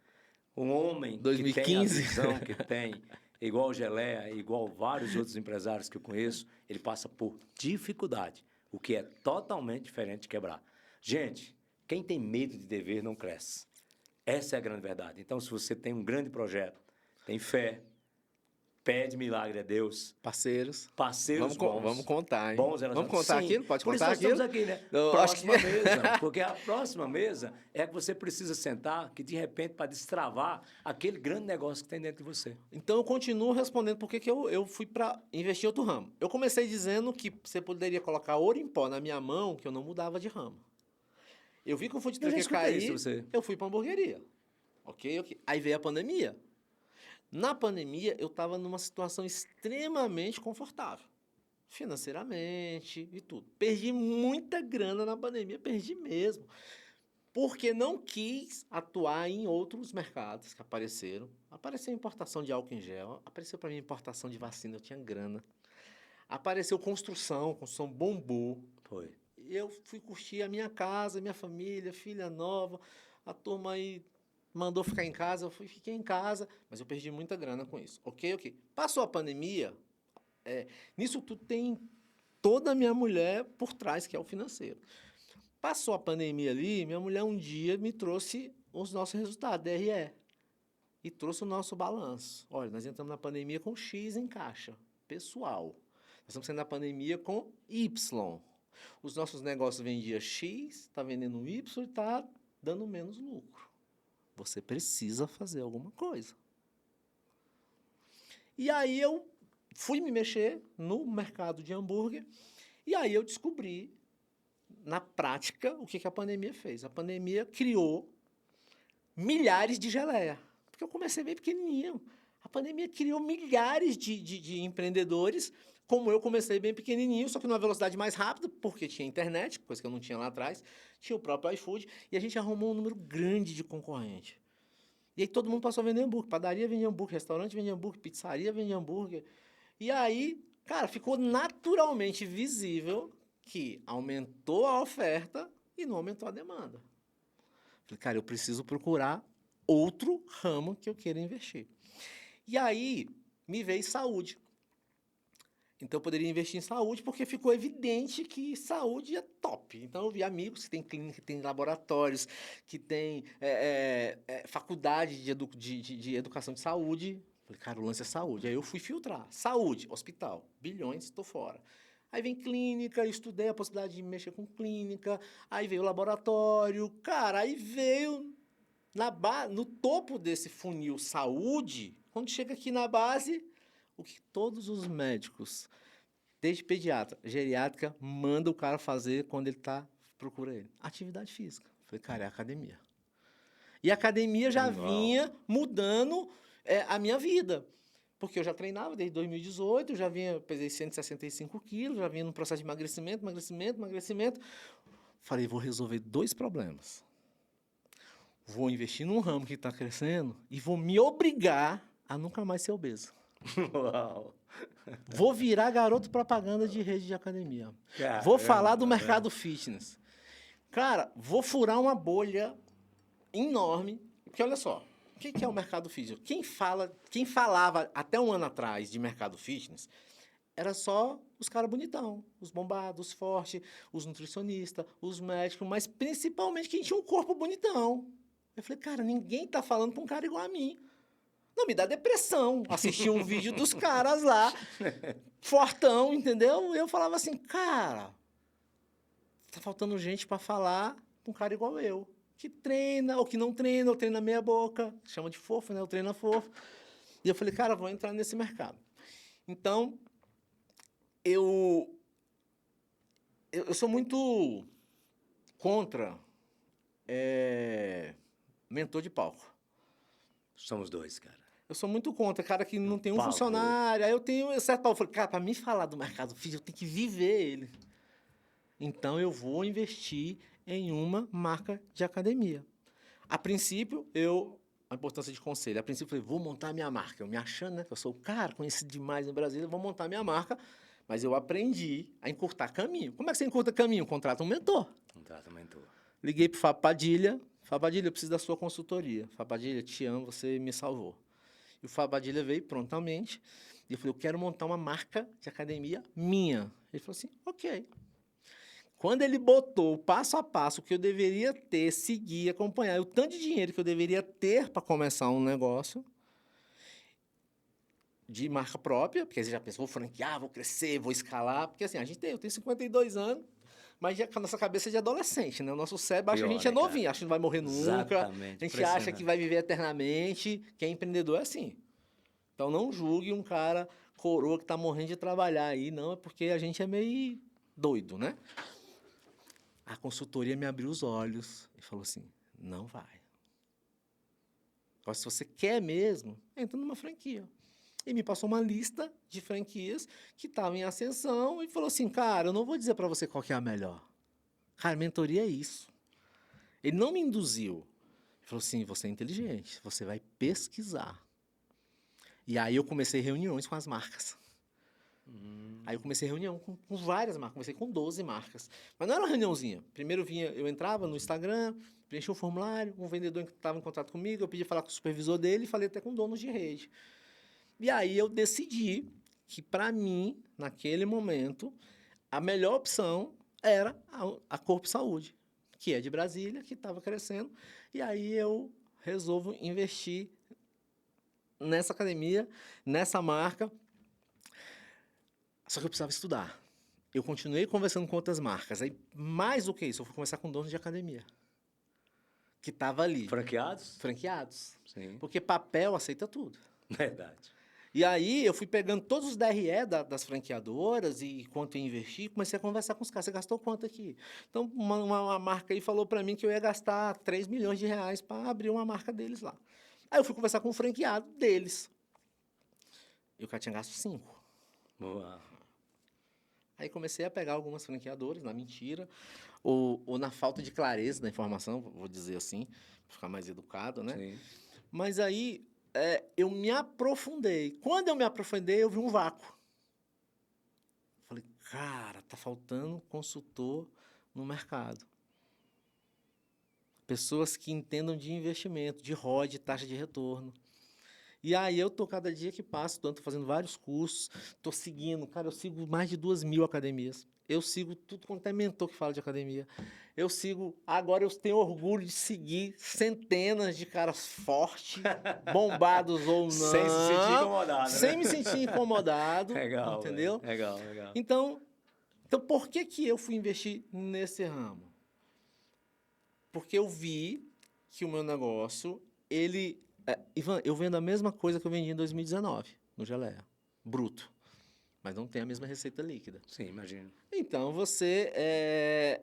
Um homem que tem a 2015. visão que tem, igual o Geleia, igual vários outros empresários que eu conheço, ele passa por dificuldade, o que é totalmente diferente de quebrar. Gente, quem tem medo de dever não cresce. Essa é a grande verdade. Então, se você tem um grande projeto, tem fé, pede milagre a Deus, Parceiros. parceiros bons. Vamos contar, hein? Bons Vamos relacionamentos. contar Sim, aquilo? Pode por isso contar nós aquilo? estamos aqui, né? Eu acho que- Próxima mesa. Porque a próxima mesa é que você precisa sentar, que de repente, para destravar aquele grande negócio que tem dentro de você. Então, eu continuo respondendo por que eu fui para investir em outro ramo. Eu comecei dizendo que você poderia colocar ouro em pó na minha mão, que eu não mudava de ramo. Eu vi que o food Eu já truck ia escutei cair, isso de você. eu fui para hamburgueria. Ok. Aí veio a pandemia. Na pandemia, eu estava numa situação extremamente confortável. Financeiramente e tudo. Perdi muita grana na pandemia, perdi mesmo. Porque não quis atuar em outros mercados que apareceram. Apareceu importação de álcool em gel, apareceu para mim importação de vacina, eu tinha grana. Apareceu construção bombou. Foi. Eu fui curtir a minha casa, minha família, filha nova. A turma aí mandou ficar em casa, fiquei em casa, mas eu perdi muita grana com isso. Ok. Passou a pandemia, nisso tudo tem toda a minha mulher por trás, que é o financeiro. Passou a pandemia ali, minha mulher um dia me trouxe os nossos resultados, DRE, e trouxe o nosso balanço. Olha, nós entramos na pandemia com X em caixa, pessoal. Nós estamos saindo da pandemia com Y. Os nossos negócios vendiam X, está vendendo Y e está dando menos lucro. Você precisa fazer alguma coisa. E aí eu fui me mexer no mercado de hambúrguer e aí eu descobri, na prática, o que a pandemia fez. A pandemia criou milhares de geleia. Porque eu comecei bem pequenininho. A pandemia criou milhares de empreendedores, como eu comecei bem pequenininho, só que numa velocidade mais rápida, porque tinha internet, coisa que eu não tinha lá atrás, tinha o próprio iFood, e a gente arrumou um número grande de concorrentes. E aí todo mundo passou a vender hambúrguer. Padaria vendia hambúrguer, restaurante vendia hambúrguer, pizzaria vendia hambúrguer. E aí, cara, ficou naturalmente visível que aumentou a oferta e não aumentou a demanda. Falei, cara, eu preciso procurar outro ramo que eu queira investir. E aí, me veio saúde. Então, eu poderia investir em saúde porque ficou evidente que saúde é top. Então, eu vi amigos que têm clínica, que têm laboratórios, que têm faculdade de educação de saúde. Falei, cara, o lance é saúde. Aí eu fui filtrar. Saúde, hospital, bilhões, estou fora. Aí vem clínica, estudei a possibilidade de mexer com clínica. Aí veio o laboratório. Cara, aí veio no topo desse funil saúde, quando chega aqui na base, o que todos os médicos, desde pediatra, geriátrica, manda o cara fazer quando ele procura ele. Atividade física. Falei, cara, é academia. E a academia já vinha mudando a minha vida. Porque eu já treinava desde 2018, pesei 165 quilos, já vinha no processo de emagrecimento. Falei, vou resolver 2 problemas. Vou investir num ramo que está crescendo e vou me obrigar a nunca mais ser obeso. Uau! Vou virar garoto propaganda de rede de academia. Caramba, Vou falar do mercado fitness. Cara, vou furar uma bolha enorme. Porque olha só, o que é o mercado fitness? Quem falava até um ano atrás de mercado fitness era só os caras bonitão, os bombados, os fortes, os nutricionistas, os médicos, mas principalmente quem tinha um corpo bonitão. Eu falei, cara, ninguém tá falando pra um cara igual a mim. Não, me dá depressão assistir um vídeo dos caras lá, fortão, entendeu? Eu falava assim, cara, tá faltando gente pra falar com um cara igual eu. Que treina, ou que não treina, ou treina meia boca, chama de fofo, né? Eu treino fofo. E eu falei, cara, vou entrar nesse mercado. Então, eu sou muito contra mentor de palco. Somos 2, cara. Eu sou muito contra, cara que não tem um Pavor. funcionário. Aí eu tenho certo palco. Eu falei, cara, para mim falar do mercado fitness, eu tenho que viver ele. Então, eu vou investir em uma marca de academia. A princípio, eu a importância de conselho. A princípio, eu falei, vou montar minha marca. Eu me achando, né? Que eu sou o cara, conhecido demais no Brasil, eu vou montar minha marca. Mas eu aprendi a encurtar caminho. Como é que você encurta caminho? Contrata um mentor. Contrata um mentor. Liguei para o Fábio Padilha. Fábio Padilha, eu preciso da sua consultoria. Fábio Padilha, te amo, você me salvou. E o Fábio Padilha veio prontamente. E eu falei, eu quero montar uma marca de academia minha. Ele falou assim, ok. Quando ele botou o passo a passo que eu deveria ter, seguir, acompanhar, o tanto de dinheiro que eu deveria ter para começar um negócio de marca própria, porque você já pensou, vou franquear, vou crescer, vou escalar, porque assim, eu tenho 52 anos, mas já com a nossa cabeça de adolescente, né? O nosso cérebro acha que a gente é novinho, acha que não vai morrer nunca, Exatamente, a gente acha que vai viver eternamente, quem é empreendedor é assim. Então não julgue um cara coroa que está morrendo de trabalhar aí, não, é porque a gente é meio doido, né? A consultoria me abriu os olhos e falou assim, não vai. Agora, se você quer mesmo, entra numa franquia. E me passou uma lista de franquias que estavam em ascensão e falou assim, cara, eu não vou dizer para você qual que é a melhor. Cara, mentoria é isso. Ele não me induziu. Ele falou assim, você é inteligente, você vai pesquisar. E aí eu comecei reuniões com as marcas. Aí eu comecei reunião com várias marcas, comecei com 12 marcas. Mas não era uma reuniãozinha. Primeiro eu entrava no Instagram, preenchi um formulário, um vendedor que estava em contato comigo, eu pedi falar com o supervisor dele e falei até com donos de rede. E aí eu decidi que, para mim, naquele momento, a melhor opção era a Corpo Saúde, que é de Brasília, que estava crescendo. E aí eu resolvo investir nessa academia, nessa marca. Só que eu precisava estudar. Eu continuei conversando com outras marcas. Aí, mais do que isso, eu fui conversar com donos de academia. Que estavam ali. Franqueados? Franqueados. Sim. Porque papel aceita tudo. Verdade. E aí, eu fui pegando todos os DRE das franqueadoras e quanto eu investi, comecei a conversar com os caras. Você gastou quanto aqui? Então, uma marca aí falou para mim que eu ia gastar 3 milhões de reais para abrir uma marca deles lá. Aí eu fui conversar com o franqueado deles. E o cara tinha gasto 5. Boa. Aí comecei a pegar algumas franqueadoras, na mentira, ou na falta de clareza da informação, vou dizer assim, para ficar mais educado, né? Sim. Mas aí eu me aprofundei. Quando eu me aprofundei, eu vi um vácuo. Falei, cara, tá faltando consultor no mercado. Pessoas que entendam de investimento, de ROI, de taxa de retorno. E aí eu tô, cada dia que passa, tô fazendo vários cursos, tô seguindo, cara, eu sigo mais de 2.000 academias. Eu sigo tudo quanto é mentor que fala de academia. Eu sigo, agora eu tenho orgulho de seguir centenas de caras fortes, bombados ou não. Sem se sentir incomodado, sem né? me sentir incomodado, Legal, entendeu? Véio. Legal, legal. Então, por que eu fui investir nesse ramo? Porque eu vi que o meu negócio, Ivan, eu vendo a mesma coisa que eu vendi em 2019, no Geleia, bruto. Mas não tem a mesma receita líquida. Sim, imagino. Então,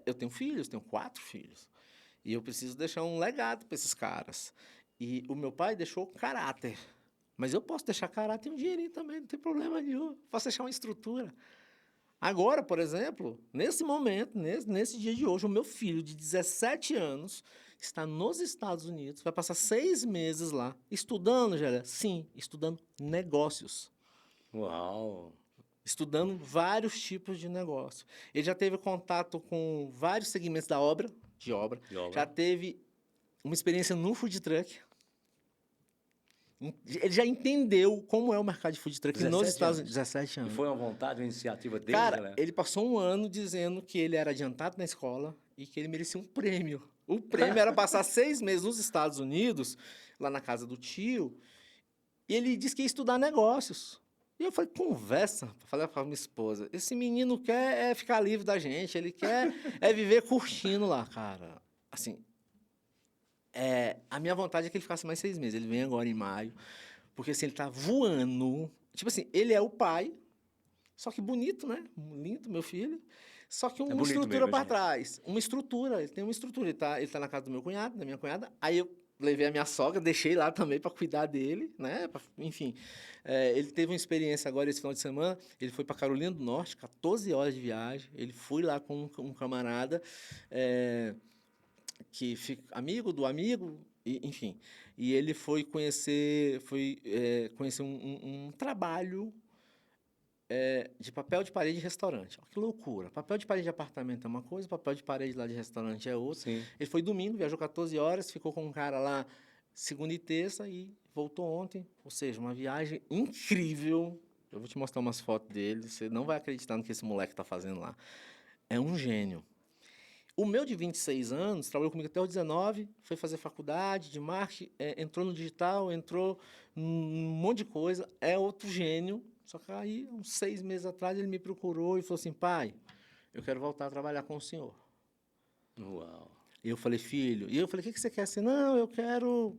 eu tenho filhos, tenho 4 filhos. E eu preciso deixar um legado para esses caras. E o meu pai deixou caráter. Mas eu posso deixar caráter e um dinheirinho também, não tem problema nenhum. Posso deixar uma estrutura. Agora, por exemplo, nesse momento, nesse dia de hoje, o meu filho de 17 anos está nos Estados Unidos, vai passar 6 meses lá, estudando, Gélia? Sim, estudando negócios. Uau! Estudando vários tipos de negócio. Ele já teve contato com vários segmentos da obra. Já teve uma experiência no food truck. Ele já entendeu como é o mercado de food truck nos Estados Unidos. 17 anos. E foi uma vontade, uma iniciativa dele, cara, galera? Ele passou um ano dizendo que ele era adiantado na escola e que ele merecia um prêmio. O prêmio era passar 6 meses nos Estados Unidos, lá na casa do tio, e ele disse que ia estudar negócios. E eu falei, conversa, falei para minha esposa, esse menino quer ficar livre da gente, ele quer viver curtindo lá, cara. Assim, a minha vontade é que ele ficasse mais 6 meses. Ele vem agora em maio, porque assim, ele tá voando. Tipo assim, ele é o pai, só que bonito, né? Lindo, meu filho. Só que uma estrutura para trás. Uma estrutura, ele tem uma estrutura. Ele tá na casa do meu cunhado, da minha cunhada. Aí eu levei a minha sogra, deixei lá também para cuidar dele, né? Enfim, ele teve uma experiência agora esse final de semana. Ele foi para Carolina do Norte, 14 horas de viagem. Ele foi lá com um camarada. que fica amigo do amigo, enfim. E ele foi conhecer, conhecer um trabalho de papel de parede de restaurante. Ó, que loucura. Papel de parede de apartamento é uma coisa, papel de parede lá de restaurante é outra. Sim. Ele foi domingo, viajou 14 horas, ficou com um cara lá segunda e terça e voltou ontem. Ou seja, uma viagem incrível. Eu vou te mostrar umas fotos dele, você não vai acreditar no que esse moleque está fazendo lá. É um gênio. O meu de 26 anos, trabalhou comigo até os 19, foi fazer faculdade de marketing, entrou no digital, entrou num monte de coisa, é outro gênio. Só que aí, uns 6 meses atrás, ele me procurou e falou assim, pai, eu quero voltar a trabalhar com o senhor. Uau. E eu falei, filho, e eu falei, o que você quer? Assim, não, eu quero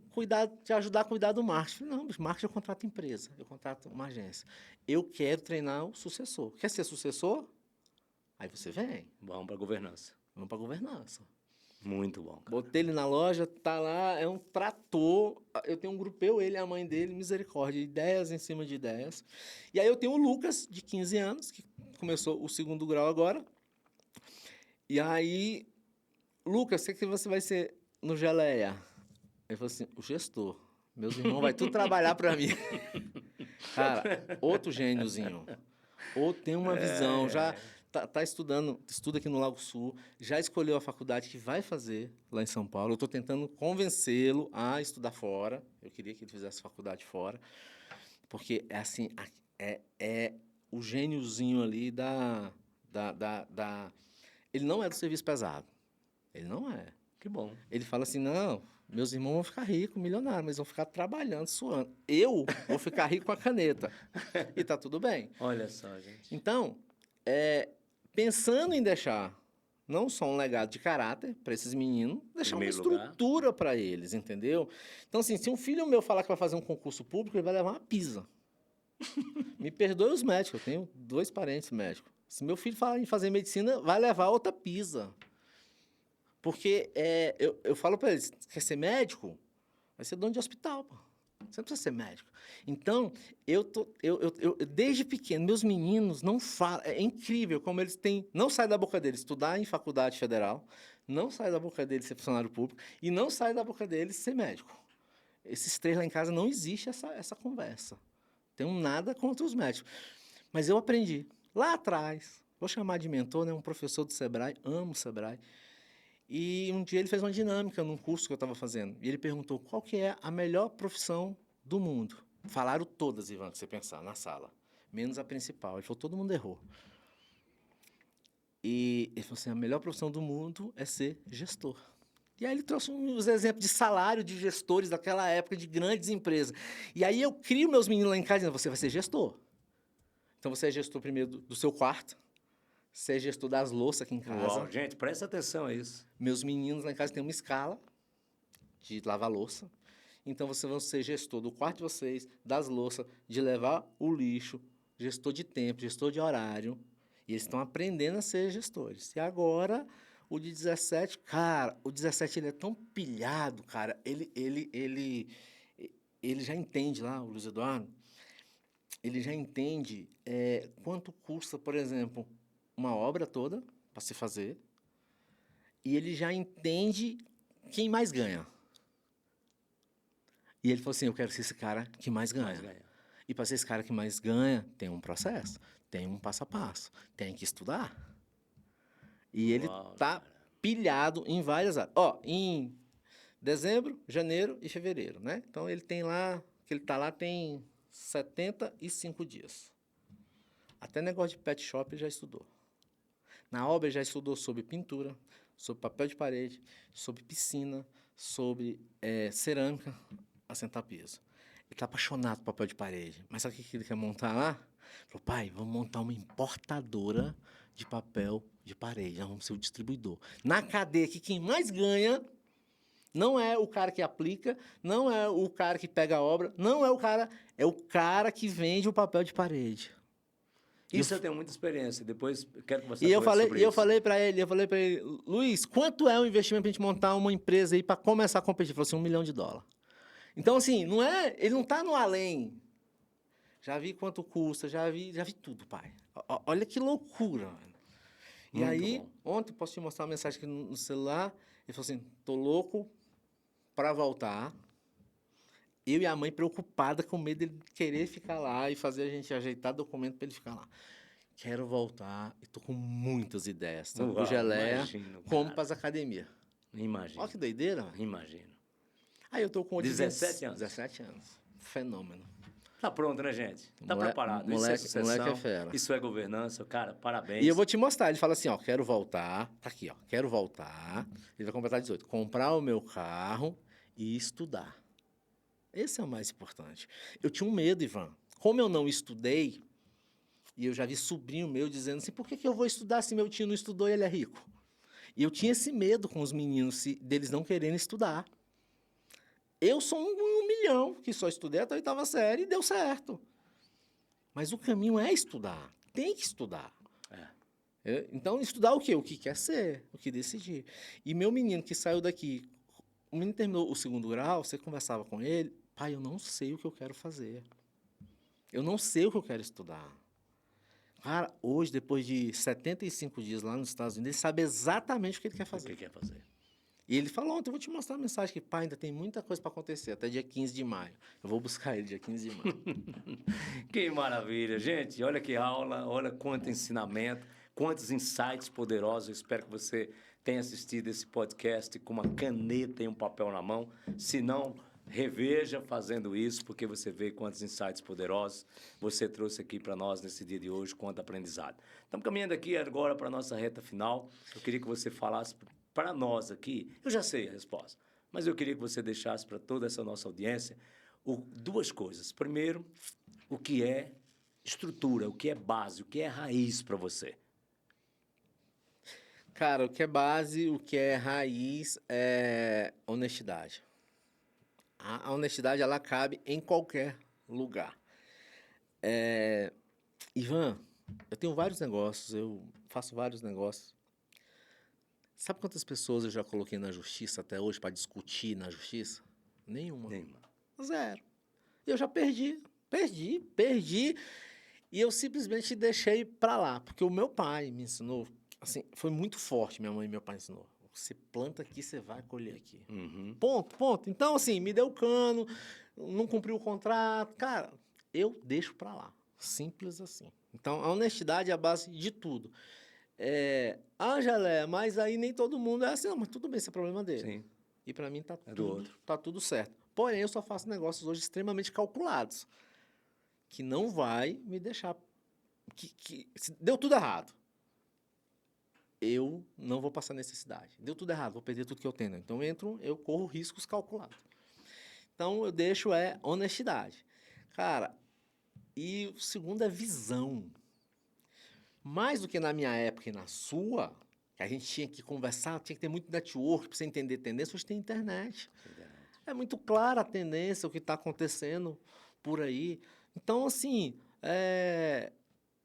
te ajudar a cuidar do marketing. Eu falei, não, mas marketing eu contrato empresa, eu contrato uma agência. Eu quero treinar o sucessor. Quer ser sucessor? Aí você vem. Bom para governança. Vamos para governança. Muito bom. Cara. Botei ele na loja, tá lá, é um trator. Eu tenho um grupo, ele e a mãe dele, misericórdia, ideias em cima de ideias. E aí eu tenho o Lucas, de 15 anos, que começou o 2º grau agora. E aí, Lucas, o que você vai ser no Geleia? Ele falou assim, o gestor. Meus irmãos vai tudo trabalhar para mim. Cara, outro gêniozinho. Ou tem uma visão, já tá estudando, estuda aqui no Lago Sul, já escolheu a faculdade que vai fazer lá em São Paulo. Eu estou tentando convencê-lo a estudar fora. Eu queria que ele fizesse faculdade fora. Porque é assim, é o gêniozinho ali Ele não é do serviço pesado. Ele não é. Que bom. Ele fala assim, não, meus irmãos vão ficar ricos, milionários, mas vão ficar trabalhando, suando. Eu vou ficar rico com a caneta. E tá tudo bem. Olha só, gente. Então, pensando em deixar não só um legado de caráter para esses meninos, deixar uma estrutura para eles, entendeu? Então, assim, se um filho meu falar que vai fazer um concurso público, ele vai levar uma pisa. Me perdoe os médicos, eu tenho 2 parentes médicos. Se meu filho falar em fazer medicina, vai levar outra pisa. Porque eu falo para eles, quer ser médico? Vai ser dono de hospital, pô. Você não precisa ser médico. Então, eu desde pequeno, meus meninos não falam. É incrível como eles têm. Não sai da boca deles estudar em faculdade federal, não sai da boca deles ser funcionário público e não sai da boca deles ser médico. Esses 3 lá em casa não existe essa conversa. Tenho nada contra os médicos. Mas eu aprendi lá atrás, vou chamar de mentor, né, um professor do Sebrae, amo o Sebrae. E um dia ele fez uma dinâmica num curso que eu estava fazendo. E ele perguntou qual que é a melhor profissão do mundo. Falaram todas, Ivan, que você pensar, na sala. Menos a principal. Ele falou, todo mundo errou. E ele falou assim, a melhor profissão do mundo é ser gestor. E aí ele trouxe uns exemplos de salário de gestores daquela época, de grandes empresas. E aí eu crio meus meninos lá em casa dizendo, você vai ser gestor. Então você é gestor primeiro do seu quarto. Você é gestor das louças aqui em casa. Uau, gente, presta atenção a isso. Meus meninos lá em casa têm uma escala de lavar louça. Então, vocês vão ser gestor do quarto de vocês, das louças, de levar o lixo, gestor de tempo, gestor de horário. E eles estão aprendendo a ser gestores. E agora, o de 17, cara, o 17 ele é tão pilhado, cara. Ele já entende lá, o Luiz Eduardo, ele já entende quanto custa, por exemplo, uma obra toda para se fazer, e ele já entende quem mais ganha. E ele falou assim, eu quero ser esse cara que mais ganha. E para ser esse cara que mais ganha, tem um processo, tem um passo a passo, tem que estudar. E ele tá pilhado em várias áreas. Ó, em dezembro, janeiro e fevereiro, né? Então, ele tem lá, que ele tá lá tem 75 dias. Até negócio de pet shop ele já estudou. Na obra ele já estudou sobre pintura, sobre papel de parede, sobre piscina, sobre cerâmica, assentar piso. Ele está apaixonado por papel de parede. Mas sabe o que ele quer montar lá? Ele falou, pai, vamos montar uma importadora de papel de parede. Nós vamos ser o distribuidor. Na cadeia aqui, quem mais ganha não é o cara que aplica, não é o cara que pega a obra, não é o cara que vende o papel de parede. Isso eu tenho muita experiência. Depois eu quero conversar com sobre isso. E eu falei para ele, Luiz, quanto é o investimento para a gente montar uma empresa aí para começar a competir? Ele falou assim, $1 milhão. Então, assim, ele não está no além. Já vi quanto custa, já vi tudo, pai. Olha que loucura. E aí, ontem, posso te mostrar uma mensagem aqui no celular, Ele falou assim, tô louco para voltar. Eu e a mãe preocupada com medo dele querer ficar lá e fazer a gente ajeitar documento para ele ficar lá. Quero voltar e tô com muitas ideias, tanto pro Uau, Geleia imagino, como cara. para as academias. Imagino. Olha que doideira. Imagino. Aí eu tô com 17 anos. 17 anos. Fenômeno. Tá pronto, né, gente? Tá preparado. Isso é Moleque sucessão, é fera. isso é governança. Cara, parabéns. E eu vou te mostrar. Ele fala assim, ó, quero voltar. Tá aqui, ó. Quero voltar. Ele vai completar 18. Comprar o meu carro e estudar. Esse é o mais importante. Eu tinha um medo, Ivan. Como eu não estudei, e eu já vi sobrinho meu dizendo assim, por que eu vou estudar se meu tio não estudou e ele é rico? E eu tinha esse medo com os meninos, deles não quererem estudar. Eu sou um milhão, que só estudei até a 8ª série e deu certo. Mas o caminho é estudar. Tem que estudar. Então, estudar o quê? O que quer ser, o que decidir. E meu menino que saiu daqui, o menino terminou o 2º grau, você conversava com ele, pai, eu não sei o que eu quero fazer. Eu não sei o que eu quero estudar. Cara, hoje, depois de 75 dias lá nos Estados Unidos, ele sabe exatamente o que ele quer fazer. O que quer fazer? E ele falou ontem, eu vou te mostrar uma mensagem que, pai, ainda tem muita coisa para acontecer, até dia 15 de maio. Eu vou buscar ele dia 15 de maio. Que maravilha, gente. Olha que aula, olha quanto ensinamento, quantos insights poderosos. Eu espero que você tenha assistido esse podcast com uma caneta e um papel na mão. Se não, reveja fazendo isso, porque você vê quantos insights poderosos você trouxe aqui para nós nesse dia de hoje, quanto aprendizado. Estamos caminhando aqui agora para a nossa reta final. Eu queria que você falasse para nós aqui, eu já sei a resposta, mas eu queria que você deixasse para toda essa nossa audiência duas coisas. Primeiro, o que é estrutura, o que é base, o que é raiz para você? Cara, o que é base, o que é raiz é honestidade. A honestidade, ela cabe em qualquer lugar. Ivan, eu tenho vários negócios, eu faço vários negócios. Sabe quantas pessoas eu já coloquei na justiça até hoje para discutir na justiça? Nenhuma. Zero. E eu já perdi. E eu simplesmente deixei para lá, porque o meu pai me ensinou, assim, foi muito forte, minha mãe e meu pai ensinou. Você planta aqui, você vai colher aqui. Uhum. Ponto. Então, assim, me deu o cano, não cumpriu o contrato. Cara, eu deixo para lá. Simples assim. Então, a honestidade é a base de tudo. Gelé, mas aí nem todo mundo é assim. Não, mas tudo bem, esse é problema dele. Sim. E para mim do tá tudo certo. Porém, eu só faço negócios hoje extremamente calculados, que não vai me deixar... se deu tudo errado, eu não vou passar necessidade. Deu tudo errado, vou perder tudo que eu tenho. Então, eu corro riscos calculados. Então, eu deixo honestidade. Cara, e o segundo é visão. Mais do que na minha época e na sua, que a gente tinha que conversar, tinha que ter muito network para você entender tendência, hoje tem internet. É muito clara a tendência, o que está acontecendo por aí. Então, assim,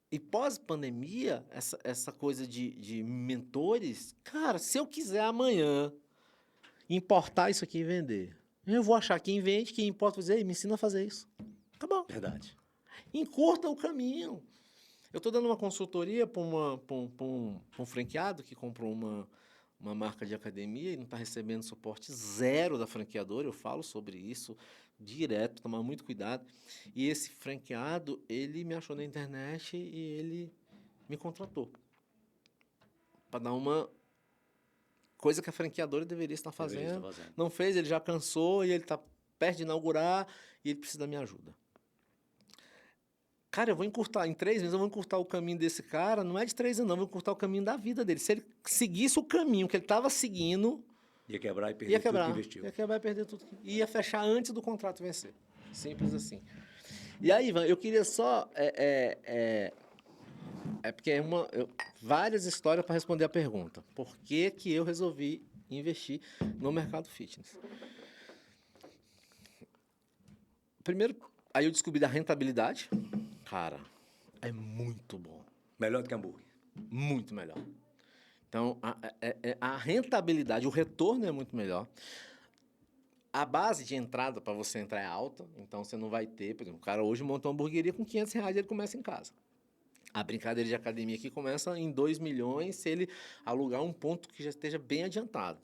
e pós-pandemia, essa coisa de mentores, cara, se eu quiser amanhã importar isso aqui e vender, eu vou achar quem vende, quem importa, vou dizer, me ensina a fazer isso. Acabou. Verdade. Encurta o caminho. Eu estou dando uma consultoria para um franqueado que comprou uma marca de academia e não está recebendo suporte zero da franqueadora. Eu falo sobre isso direto, tomar muito cuidado. E esse franqueado, ele me achou na internet e ele me contratou para dar uma coisa que a franqueadora deveria estar fazendo. Não fez, ele já cansou e ele está perto de inaugurar e ele precisa da minha ajuda. Cara, eu vou encurtar, em 3 meses eu vou encurtar o caminho desse cara, não é de 3 anos não, eu vou encurtar o caminho da vida dele. Se ele seguisse o caminho que ele estava seguindo... Ia quebrar e perder tudo que investiu. Ia quebrar e perder tudo. Ia fechar antes do contrato vencer. Simples assim. E aí, Ivan, eu queria só... porque várias histórias para responder a pergunta. Por que eu resolvi investir no mercado fitness? Primeiro, aí eu descobri da rentabilidade. Cara, é muito bom. Melhor do que hambúrguer. Muito melhor. Então, a rentabilidade, o retorno é muito melhor. A base de entrada para você entrar é alta, então você não vai ter... Por exemplo, o cara hoje monta uma hamburgueria com R$500 e ele começa em casa. A brincadeira de academia aqui começa em 2 milhões se ele alugar um ponto que já esteja bem adiantado.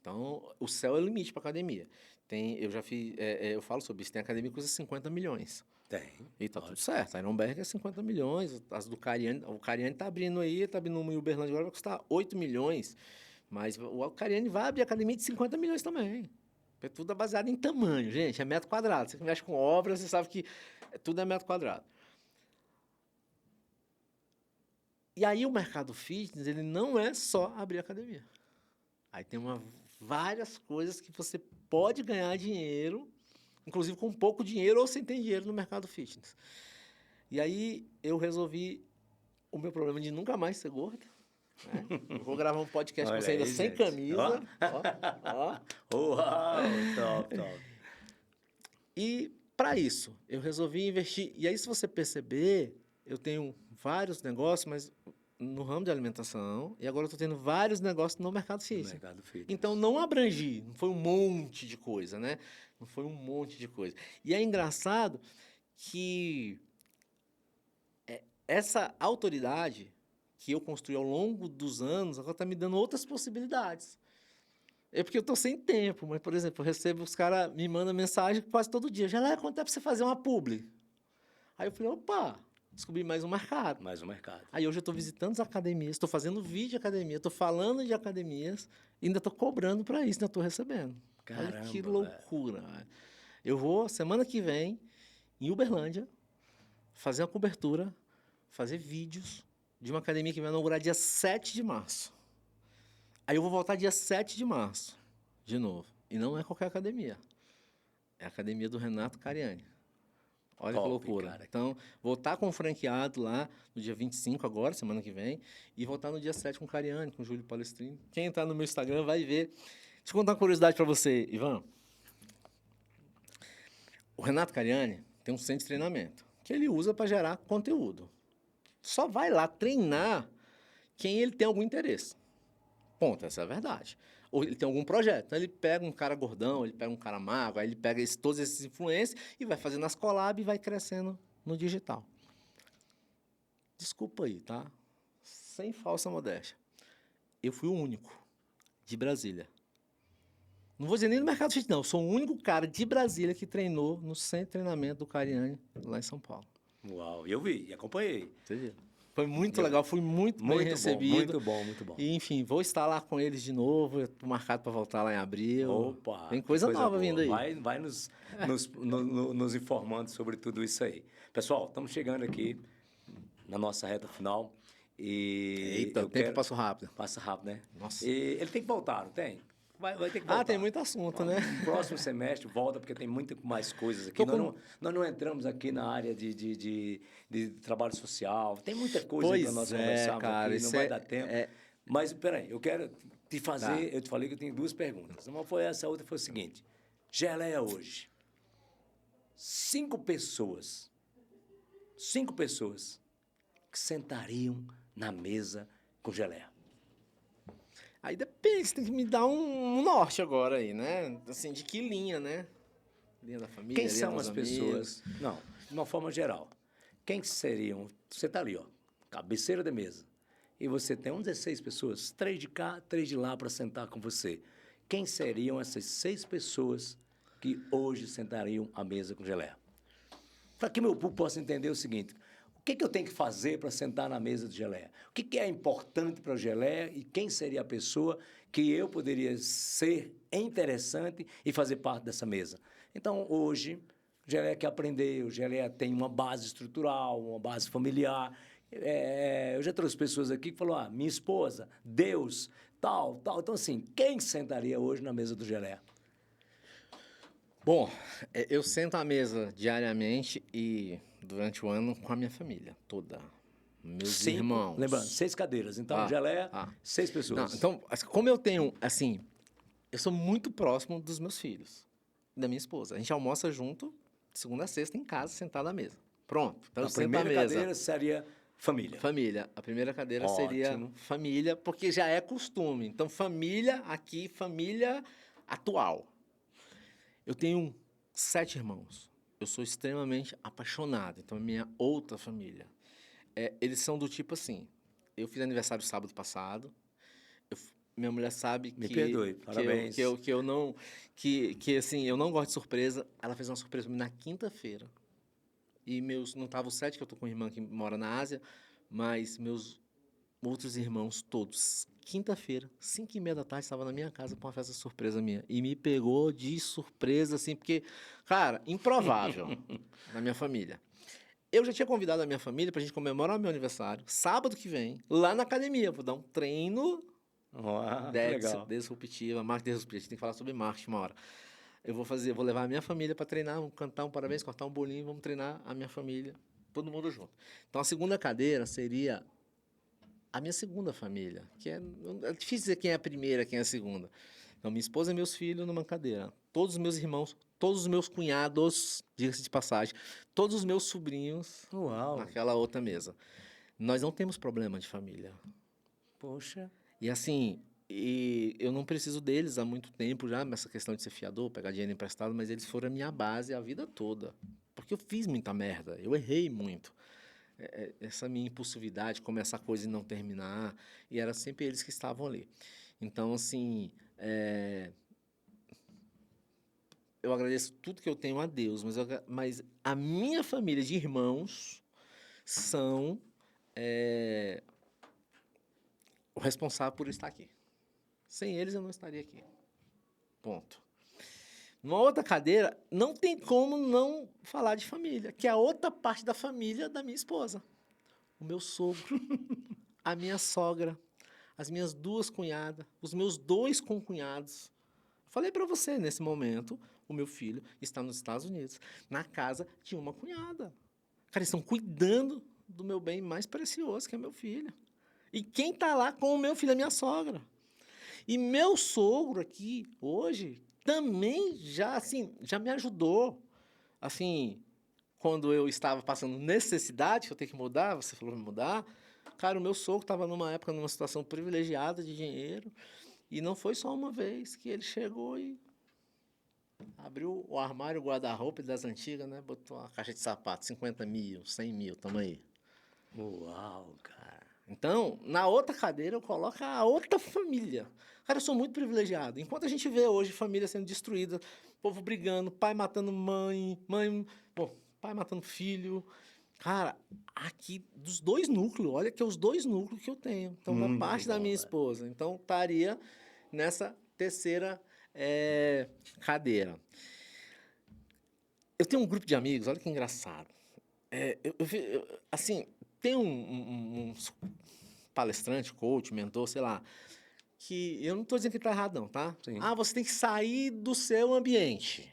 Então, o céu é o limite para academia. Eu já fiz, eu falo sobre isso, tem academia que custa 50 milhões. Tem. E tá tudo certo. A Ironberg é 50 milhões, as do Cariani, o Cariani tá abrindo aí, tá abrindo uma em Uberlândia agora, vai custar 8 milhões. Mas o Cariani vai abrir academia de 50 milhões também. É tudo baseado em tamanho, gente, é metro quadrado. Você que mexe com obras, você sabe que tudo é metro quadrado. E aí o mercado fitness, ele não é só abrir academia. Aí tem várias coisas que você pode ganhar dinheiro, inclusive com pouco dinheiro ou sem ter dinheiro no mercado fitness. E aí eu resolvi o meu problema de nunca mais ser gordo. Né? Eu vou gravar um podcast com você ainda sem camisa. Ó. Uau, top, top. E para isso, eu resolvi investir. E aí, se você perceber, eu tenho vários negócios, mas no ramo de alimentação, e agora eu estou tendo vários negócios no mercado fitness. Então, não abrangi, não foi um monte de coisa, né? Não foi um monte de coisa. E é engraçado que essa autoridade que eu construí ao longo dos anos, agora está me dando outras possibilidades. É porque eu estou sem tempo, mas, por exemplo, eu recebo, os caras me mandam mensagem quase todo dia. Já quanto é para você fazer uma publi? Aí eu falei, opa, descobri mais um mercado. Mais um mercado. Aí hoje eu estou visitando as academias, estou fazendo vídeo de academia, estou falando de academias, e ainda estou cobrando para isso, ainda estou recebendo. Caramba, olha que loucura. Véio. Eu vou, semana que vem, em Uberlândia, fazer uma cobertura, fazer vídeos de uma academia que vai inaugurar dia 7 de março. Aí eu vou voltar dia 7 de março, de novo. E não é qualquer academia. É a academia do Renato Cariani. Olha top, que loucura. Cara. Então, vou estar com o franqueado lá no dia 25 agora, semana que vem, e vou estar no dia 7 com o Cariani, com o Júlio Palestrini. Quem entrar no meu Instagram vai ver. Deixa eu contar uma curiosidade para você, Ivan. O Renato Cariani tem um centro de treinamento que ele usa para gerar conteúdo. Só vai lá treinar quem ele tem algum interesse. Ponto, essa é a verdade. Ou ele tem algum projeto. Então, ele pega um cara gordão, ele pega um cara magro, aí ele pega todos esses influencers e vai fazendo as collabs e vai crescendo no digital. Desculpa aí, tá? Sem falsa modéstia. Eu fui o único de Brasília. Não vou dizer nem no mercado fitness, não. Eu sou o único cara de Brasília que treinou no centro de treinamento do Cariani, lá em São Paulo. Uau, eu vi e acompanhei. Você viu? Foi muito legal, fui muito bem recebido. Muito bom, muito bom. E, enfim, vou estar lá com eles de novo, estou marcado para voltar lá em abril. Opa! Tem coisa nova boa. Vindo aí. Vai nos informando sobre tudo isso aí. Pessoal, estamos chegando aqui na nossa reta final. Eita, o tempo passa rápido. Passa rápido, né? Nossa. E ele tem que voltar, não tem? Vai ter que voltar. Tem muito assunto, né? No próximo semestre volta, porque tem muito mais coisas aqui. Nós não entramos aqui na área de trabalho social. Tem muita coisa para nós conversarmos cara, aqui, não vai dar tempo. Mas, peraí, eu quero te fazer... Eu te falei que eu tenho duas perguntas. Uma foi essa, a outra foi o seguinte. Geleia hoje. 5 pessoas que sentariam na mesa com geleia. Aí depende, você tem que me dar um norte agora aí, né? Assim, de que linha, né? Linha da família, quem são as pessoas? Não, de uma forma geral. Quem seriam? Você está ali, ó, cabeceira da mesa. E você tem 16 pessoas, 3 de cá, 3 de lá para sentar com você. Quem seriam essas 6 pessoas que hoje sentariam à mesa com geleia? Para que meu público possa entender o seguinte... O que eu tenho que fazer para sentar na mesa de geleia? O que é importante para a geleia e quem seria a pessoa que eu poderia ser interessante e fazer parte dessa mesa? Então, hoje, geleia que aprendeu, geleia tem uma base estrutural, uma base familiar. Eu já trouxe pessoas aqui que falaram, minha esposa, Deus, tal. Então, assim, quem sentaria hoje na mesa do geleia? Bom, eu sento à mesa diariamente e durante o ano com a minha família toda. Meus irmãos. Lembrando, 6 cadeiras. Então, geleia, 6 pessoas. Não, então, como eu tenho, assim, eu sou muito próximo dos meus filhos, da minha esposa. A gente almoça junto, de segunda a sexta, em casa, sentado à mesa. Pronto. Então, a primeira cadeira seria família. Família. A primeira cadeira seria família, porque já é costume. Então, família aqui, família atual. Eu tenho 7 irmãos. Eu sou extremamente apaixonado. Então, é minha outra família. Eles são do tipo assim... Eu fiz aniversário sábado passado. minha mulher sabe Me que... perdoe, parabéns. Que eu não... Que, assim, eu não gosto de surpresa. Ela fez uma surpresa pra mim na quinta-feira. E não tava o 7, que eu tô com uma irmã que mora na Ásia, mas meus outros irmãos todos. Quinta-feira, 5h30 da tarde, estava na minha casa para uma festa surpresa minha. E me pegou de surpresa, assim, porque, cara, improvável na minha família. Eu já tinha convidado a minha família para a gente comemorar o meu aniversário, sábado que vem, lá na academia. Vou dar um treino Uau, que legal. disruptiva, marketing disruptiva. A gente tem que falar sobre marketing uma hora. Vou levar a minha família para treinar, vamos cantar um parabéns, cortar um bolinho, vamos treinar a minha família, todo mundo junto. Então, a segunda cadeira seria a minha segunda família, que é difícil dizer quem é a primeira, quem é a segunda. Então, minha esposa e meus filhos numa cadeira, todos os meus irmãos, todos os meus cunhados, diga-se de passagem, todos os meus sobrinhos Uau. naquela outra mesa. Nós não temos problema de família. Poxa. E assim, eu não preciso deles há muito tempo já, nessa questão de ser fiador, pegar dinheiro emprestado, mas eles foram a minha base a vida toda. Porque eu fiz muita merda, eu errei muito. Essa minha impulsividade, começar a coisa e não terminar, e era sempre eles que estavam ali. Então, assim, eu agradeço tudo que eu tenho a Deus, mas a minha família de irmãos são o responsável por estar aqui. Sem eles, eu não estaria aqui. Ponto. Numa outra cadeira, não tem como não falar de família, que é a outra parte da família da minha esposa. O meu sogro, a minha sogra, as minhas 2 cunhadas, os meus 2 concunhados. Falei para você, nesse momento, o meu filho está nos Estados Unidos, na casa de uma cunhada. Cara, eles estão cuidando do meu bem mais precioso, que é meu filho. E quem está lá com o meu filho é minha sogra. E meu sogro aqui, hoje, também já me ajudou. Assim, quando eu estava passando necessidade, que eu tenho que mudar, você falou para mudar. Cara, o meu sogro estava numa época, numa situação privilegiada de dinheiro. E não foi só uma vez que ele chegou e abriu o armário, o guarda-roupa das antigas, né? Botou uma caixa de sapato, 50 mil, 100 mil, tamo aí. Uau, cara. Então, na outra cadeira, eu coloco a outra família. Cara, eu sou muito privilegiado. Enquanto a gente vê hoje família sendo destruída, povo brigando, pai matando mãe, pai matando filho. Cara, aqui, dos 2 núcleos, olha que é os 2 núcleos que eu tenho. Então, da parte da minha esposa. Então, estaria nessa terceira cadeira. Eu tenho um grupo de amigos, olha que engraçado. Assim, tem um palestrante, coach, mentor, sei lá, que eu não estou dizendo que está errado, não, tá? Sim. Você tem que sair do seu ambiente.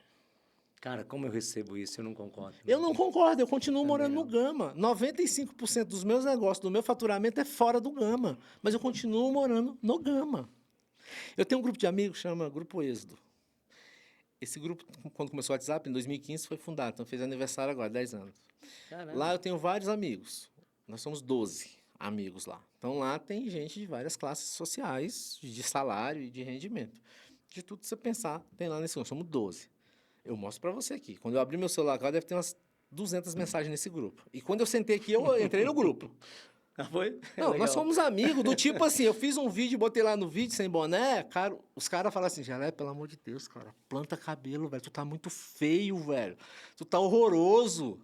Cara, como eu recebo isso, eu não concordo. Eu não concordo, eu continuo Também morando não. no Gama. 95% dos meus negócios, do meu faturamento é fora do Gama, mas eu continuo morando no Gama. Eu tenho um grupo de amigos que chama Grupo Êxodo. Esse grupo, quando começou o WhatsApp, em 2015, foi fundado, então fez aniversário agora, 10 anos. Caramba. Lá eu tenho vários amigos. Nós somos 12 amigos lá. Então lá tem gente de várias classes sociais, de salário e de rendimento. De tudo que você pensar, tem lá nesse grupo. Somos 12. Eu mostro para você aqui. Quando eu abri meu celular agora, deve ter umas 200 mensagens nesse grupo. E quando eu sentei aqui, eu entrei no grupo. Ah, foi? Não, Legal. nós somos amigos, do tipo assim, eu fiz um vídeo, botei lá no vídeo sem boné, cara, os caras falam assim, Gelé, pelo amor de Deus, cara, planta cabelo, velho, tu tá muito feio, velho, tu tá horroroso.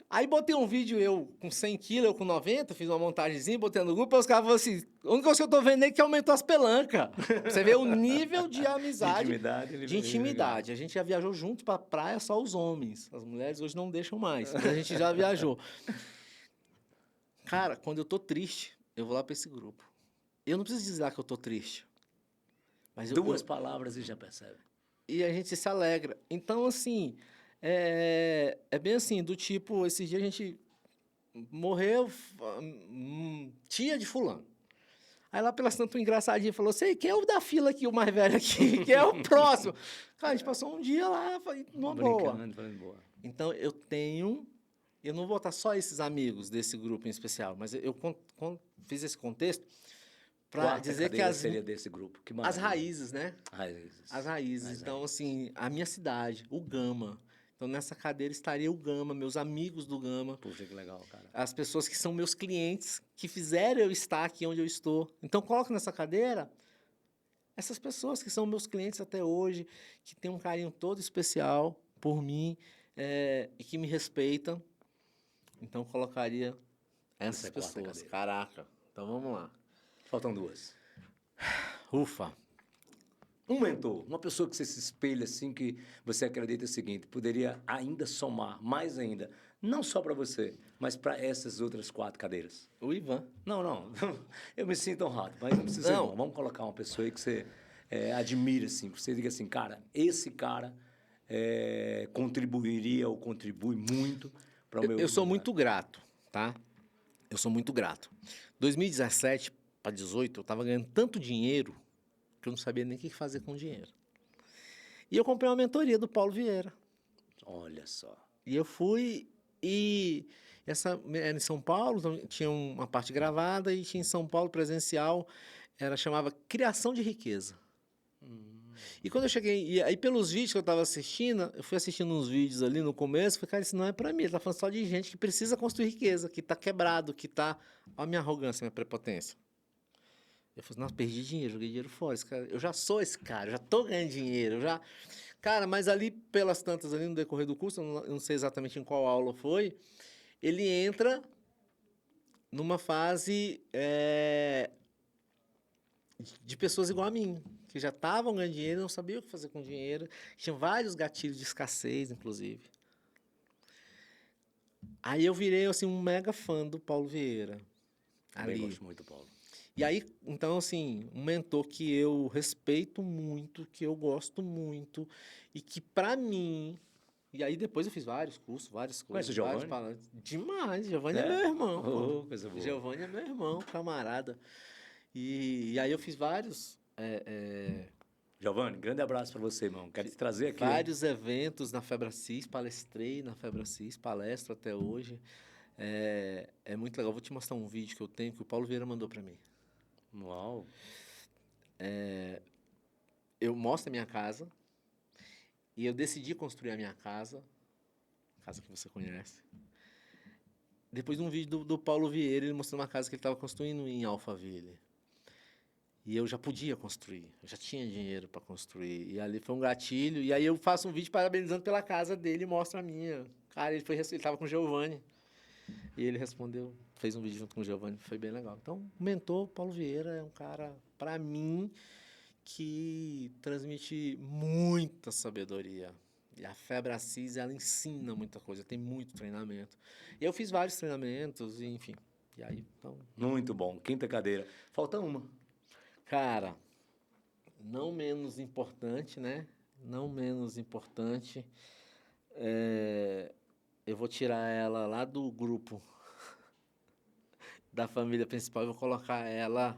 Aí botei um vídeo eu com 100 quilos, eu com 90, fiz uma montagemzinha, botei no grupo, aí os caras falaram assim, a única coisa que eu tô vendo é que aumentou as pelancas. Você vê o nível de amizade, de intimidade. A gente já viajou junto pra praia, só os homens. As mulheres hoje não deixam mais, mas a gente já viajou. Cara, quando eu tô triste, eu vou lá pra esse grupo. Eu não preciso dizer que eu tô triste. Mas 2 palavras e já percebe. E a gente se alegra. Então, assim, é bem assim, do tipo, esse dia a gente morreu, tia de fulano. Aí lá pela Santo Engraçadinha falou, sei, quem é o da fila aqui, o mais velho aqui? Quem é o próximo? Cara, a gente passou um dia lá, numa boa. Falando boa. Então, eu não vou botar só esses amigos desse grupo em especial, mas eu fiz esse contexto para dizer que seria desse grupo. Que as raízes, né? As raízes. Então, raízes. assim, a minha cidade, o Gama. Então, nessa cadeira estaria o Gama, meus amigos do Gama. Puxa, que legal, cara. As pessoas que são meus clientes, que fizeram eu estar aqui onde eu estou. Então, coloco nessa cadeira essas pessoas que são meus clientes até hoje, que têm um carinho todo especial por mim e que me respeitam. Então, eu colocaria essas Essa é a quarta pessoas. cadeira. Caraca. Então, vamos lá. Faltam duas. Ufa. Um mentor, uma pessoa que você se espelha assim, que você acredita o seguinte, poderia ainda somar, mais ainda, não só para você, mas para essas outras 4 cadeiras. O Ivan. Não, eu me sinto honrado, mas não precisa ser Não. irmão. Vamos colocar uma pessoa aí que você admira, assim, que você diga assim, cara, esse cara contribuiria ou contribui muito para o meu... Eu sou muito grato, tá? Eu sou muito grato. 2017 para 2018, eu estava ganhando tanto dinheiro que eu não sabia nem o que fazer com o dinheiro. E eu comprei uma mentoria do Paulo Vieira. Olha só. E eu fui e essa era em São Paulo, então tinha uma parte gravada e tinha em São Paulo presencial, chamava Criação de Riqueza. E quando eu cheguei, e aí pelos vídeos que eu estava assistindo, eu fui assistindo uns vídeos ali no começo, falei, cara, isso não é para mim, ele tá falando só de gente que precisa construir riqueza, que tá quebrado, que tá... Olha a minha arrogância, minha prepotência. Eu falei, nossa, perdi dinheiro, joguei dinheiro fora. Esse cara, eu já sou esse cara, eu já tô ganhando dinheiro, eu já... Cara, mas ali, pelas tantas, ali no decorrer do curso, eu não sei exatamente em qual aula foi, ele entra numa fase de pessoas igual a mim, que já estavam ganhando dinheiro, não sabiam o que fazer com dinheiro, tinham vários gatilhos de escassez, inclusive. Aí eu virei, assim, um mega fã do Paulo Vieira. Também gosto muito, Paulo. E aí, então, assim, um mentor que eu respeito muito, que eu gosto muito, e que, pra mim... E aí, depois eu fiz vários cursos, várias coisas. Conhece o Giovanni? Palestras. Demais, Giovanni é meu irmão. Oh, coisa boa. Giovanni é meu irmão, camarada. E aí eu fiz vários... Giovanni, grande abraço para você, irmão. Quero te trazer aqui. vários eventos na Febracis, palestrei na Febracis, palestro até hoje. É muito legal. Vou te mostrar um vídeo que eu tenho que o Paulo Vieira mandou para mim. Uau. Eu mostro a minha casa e eu decidi construir a minha casa que você conhece. Depois de um vídeo do Paulo Vieira, ele mostrou uma casa que ele estava construindo em Alphaville. E eu já podia construir, eu já tinha dinheiro para construir. E ali foi um gatilho. E aí eu faço um vídeo parabenizando pela casa dele e mostro a minha. Cara, ele estava com o Giovanni. E ele respondeu, fez um vídeo junto com o Giovanni, foi bem legal. Então, o mentor, Paulo Vieira, é um cara, para mim, que transmite muita sabedoria. E a Febracis, ela ensina muita coisa, tem muito treinamento. E eu fiz vários treinamentos, e, enfim. E aí, então... Muito bom. Quinta cadeira. Falta uma. Cara, não menos importante, né? Não menos importante. Eu vou tirar ela lá do grupo da família principal e vou colocar ela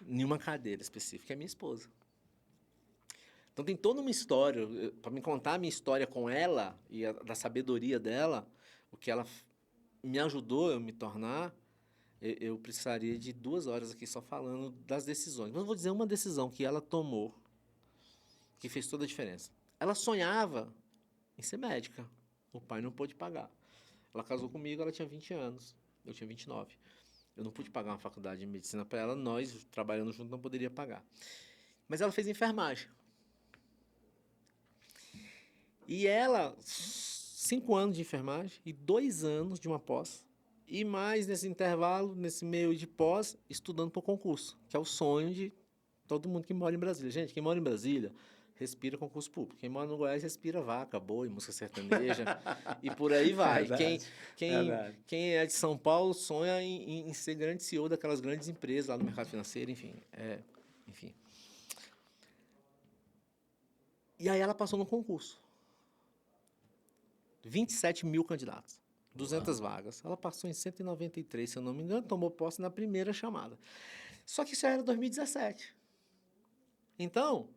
em uma cadeira específica, é minha esposa. Então tem toda uma história, para me contar a minha história com ela e da sabedoria dela, o que ela me ajudou a me tornar, eu precisaria de 2 horas aqui só falando das decisões. Mas eu vou dizer uma decisão que ela tomou, que fez toda a diferença. Ela sonhava em ser médica. O pai não pôde pagar. Ela casou comigo, ela tinha 20 anos. Eu tinha 29. Eu não pude pagar uma faculdade de medicina para ela, nós, trabalhando junto, não poderia pagar. Mas ela fez enfermagem. E ela, 5 anos de enfermagem e 2 anos de uma pós. E mais nesse intervalo, nesse meio de pós, estudando para o concurso, que é o sonho de todo mundo que mora em Brasília. Gente, quem mora em Brasília respira concurso público. Quem mora no Goiás respira vaca, boi, música sertaneja e por aí vai. Quem é de São Paulo sonha em ser grande CEO daquelas grandes empresas lá no mercado financeiro, enfim. Enfim. E aí ela passou no concurso. 27 mil candidatos. 200 vagas. Ela passou em 193, se eu não me engano, tomou posse na primeira chamada. Só que isso já era 2017. Então,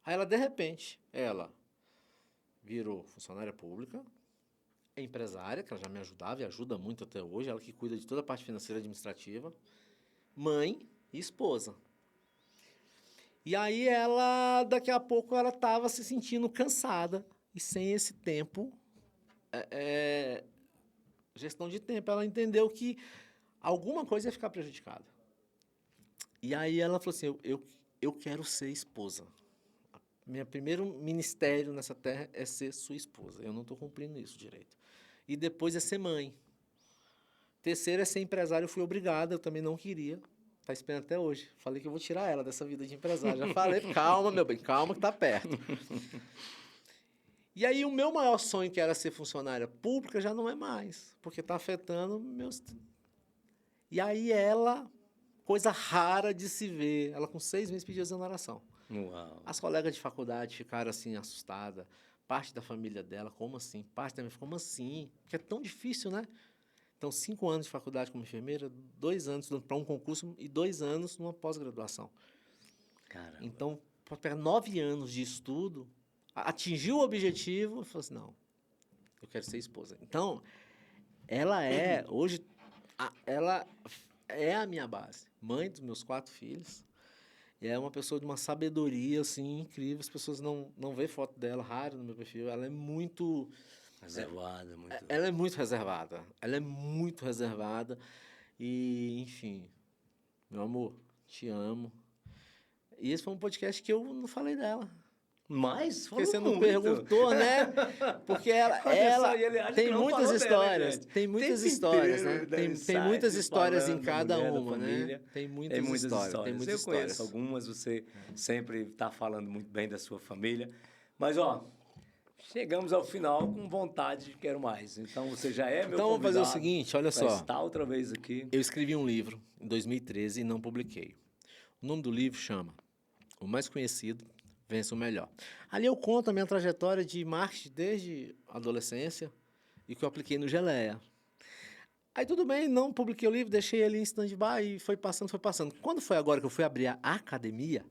aí ela, de repente, ela virou funcionária pública, é empresária, que ela já me ajudava e ajuda muito até hoje, ela que cuida de toda a parte financeira e administrativa, mãe e esposa. E aí ela, daqui a pouco, ela estava se sentindo cansada e sem esse tempo... gestão de tempo, ela entendeu que alguma coisa ia ficar prejudicada. E aí ela falou assim, eu quero ser esposa. Meu primeiro ministério nessa terra é ser sua esposa. Eu não estou cumprindo isso direito. E depois é ser mãe. Terceiro é ser empresário. Eu fui obrigada, eu também não queria. Está esperando até hoje. Falei que eu vou tirar ela dessa vida de empresário. Já falei, calma, meu bem, calma que tá perto. E aí o meu maior sonho, que era ser funcionária pública, já não é mais. Porque está afetando meus... E aí ela, coisa rara de se ver, ela com 6 meses pediu exoneração. Uau. As colegas de faculdade ficaram assim, assustadas. Parte da família dela, como assim? Parte da minha, como assim? Porque é tão difícil, né? Então, 5 anos de faculdade como enfermeira, 2 anos para um concurso e 2 anos numa pós-graduação. Caramba. Então, para pegar 9 anos de estudo, atingiu o objetivo e falou assim, não, eu quero ser esposa. Então, ela é, hoje, ela é a minha base. Mãe dos meus 4 filhos. E é uma pessoa de uma sabedoria, assim, incrível. As pessoas não veem foto dela, raro no meu perfil. Ela é muito... Reservada, muito... Ela é muito reservada. Ela é muito reservada. E, enfim, meu amor, te amo. E esse foi um podcast que eu não falei dela. Mas porque você muito. não perguntou, né? Porque ela tem muitas histórias. Dela, tem muitas histórias, né? Tem muitas histórias em cada uma, né? Tem muitas histórias. Tem muitas eu conheço algumas, você sempre está falando muito bem da sua família. Mas, ó, chegamos ao final com vontade de quero mais. Então, você já é meu Então, vamos fazer o convidado seguinte, olha só. Estar outra vez aqui. Eu escrevi um livro em 2013 e não publiquei. O nome do livro chama O Mais Conhecido Vence o Melhor. Ali eu conto a minha trajetória de marketing desde a adolescência e que eu apliquei no Geleia. Aí tudo bem, não publiquei o livro, deixei ele em stand-by e foi passando, foi passando. Quando foi agora que eu fui abrir a academia,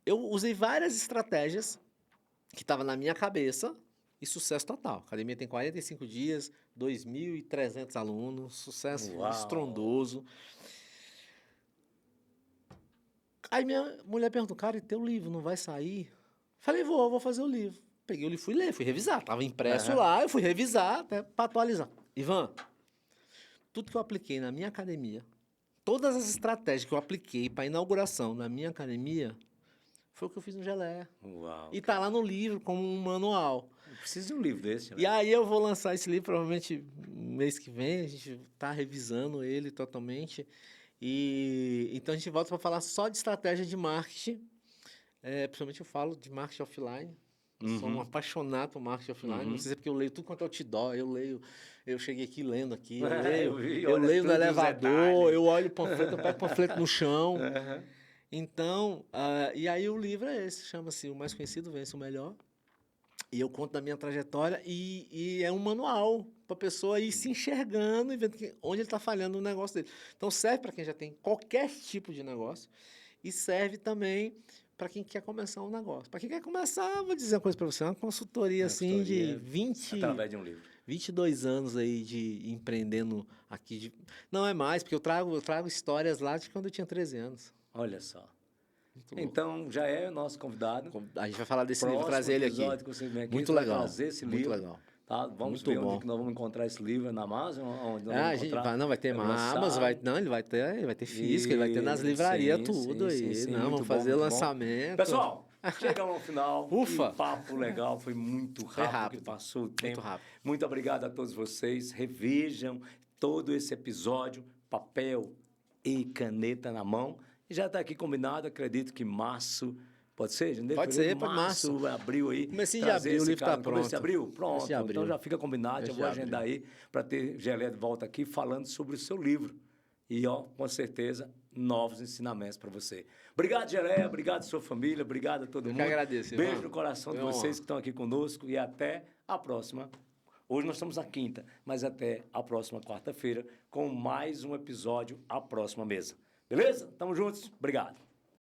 eu usei várias estratégias que estavam na minha cabeça e sucesso total. A academia tem 45 dias, 2.300 alunos, sucesso estrondoso. Aí minha mulher perguntou, cara, e teu livro não vai sair? Falei, vou fazer o livro. Peguei o livro, fui ler, fui revisar. Estava impresso lá, eu fui revisar para atualizar. Ivan, tudo que eu apliquei na minha academia, todas as estratégias que eu apliquei para a inauguração na minha academia, foi o que eu fiz no Geleia. Uau, e tá lá no livro como um manual. Eu preciso de um livro desse, né? E aí eu vou lançar esse livro provavelmente mês que vem, a gente está revisando ele totalmente. E então a gente volta para falar só de estratégia de marketing. Principalmente eu falo de marketing offline. Sou um apaixonado por marketing offline. Não sei se é porque eu leio tudo quanto é outdoor. Eu cheguei aqui lendo aqui. Eu leio no elevador, eu olho o panfleto, eu pego o panfleto no chão. Então, e aí o livro é esse, chama-se O Mais Conhecido Vence o Melhor. E eu conto da minha trajetória e é um manual para a pessoa ir se enxergando e vendo onde ele está falhando no negócio dele. Então, serve para quem já tem qualquer tipo de negócio e serve também para quem quer começar um negócio. Para quem quer começar, vou dizer uma coisa para você, uma consultoria assim de 20... Através de um livro. 22 anos aí de empreendendo aqui. Não é mais, porque eu trago histórias lá de quando eu tinha 13 anos. Olha só. Então, já é o nosso convidado. A gente vai falar desse livro, trazer ele aqui. Que você vem aqui. Muito legal. Trazer esse muito livro. legal. Tá? Vamos ver onde que nós vamos encontrar esse livro, na Amazon? Onde a gente vai ter na Amazon, ele vai ter físico, ele vai ter nas livrarias, tudo aí. Sim, vamos fazer lançamento. Pessoal, chegamos ao final. Ufa! Que papo legal, foi muito rápido que passou o tempo. Muito rápido. Muito obrigado a todos vocês. Revejam todo esse episódio, papel e caneta na mão. E já está aqui combinado, acredito que março... Pode ser? Janeiro, pode ser, para março. Abril aí. Comecinho de abril, o livro está pronto. Começo de abril? Pronto. Então já fica combinado. Eu vou agendar aí para ter Geleia de volta aqui falando sobre o seu livro. E, ó, com certeza, novos ensinamentos para você. Obrigado, Geleia. Obrigado, sua família. Obrigado a todo mundo. Eu que agradeço, Beijo irmão. no coração de vocês que estão aqui conosco. E até a próxima. Hoje nós estamos na quinta, mas até a próxima quarta-feira com mais um episódio, A Próxima Mesa. Beleza? Tamo juntos. Obrigado.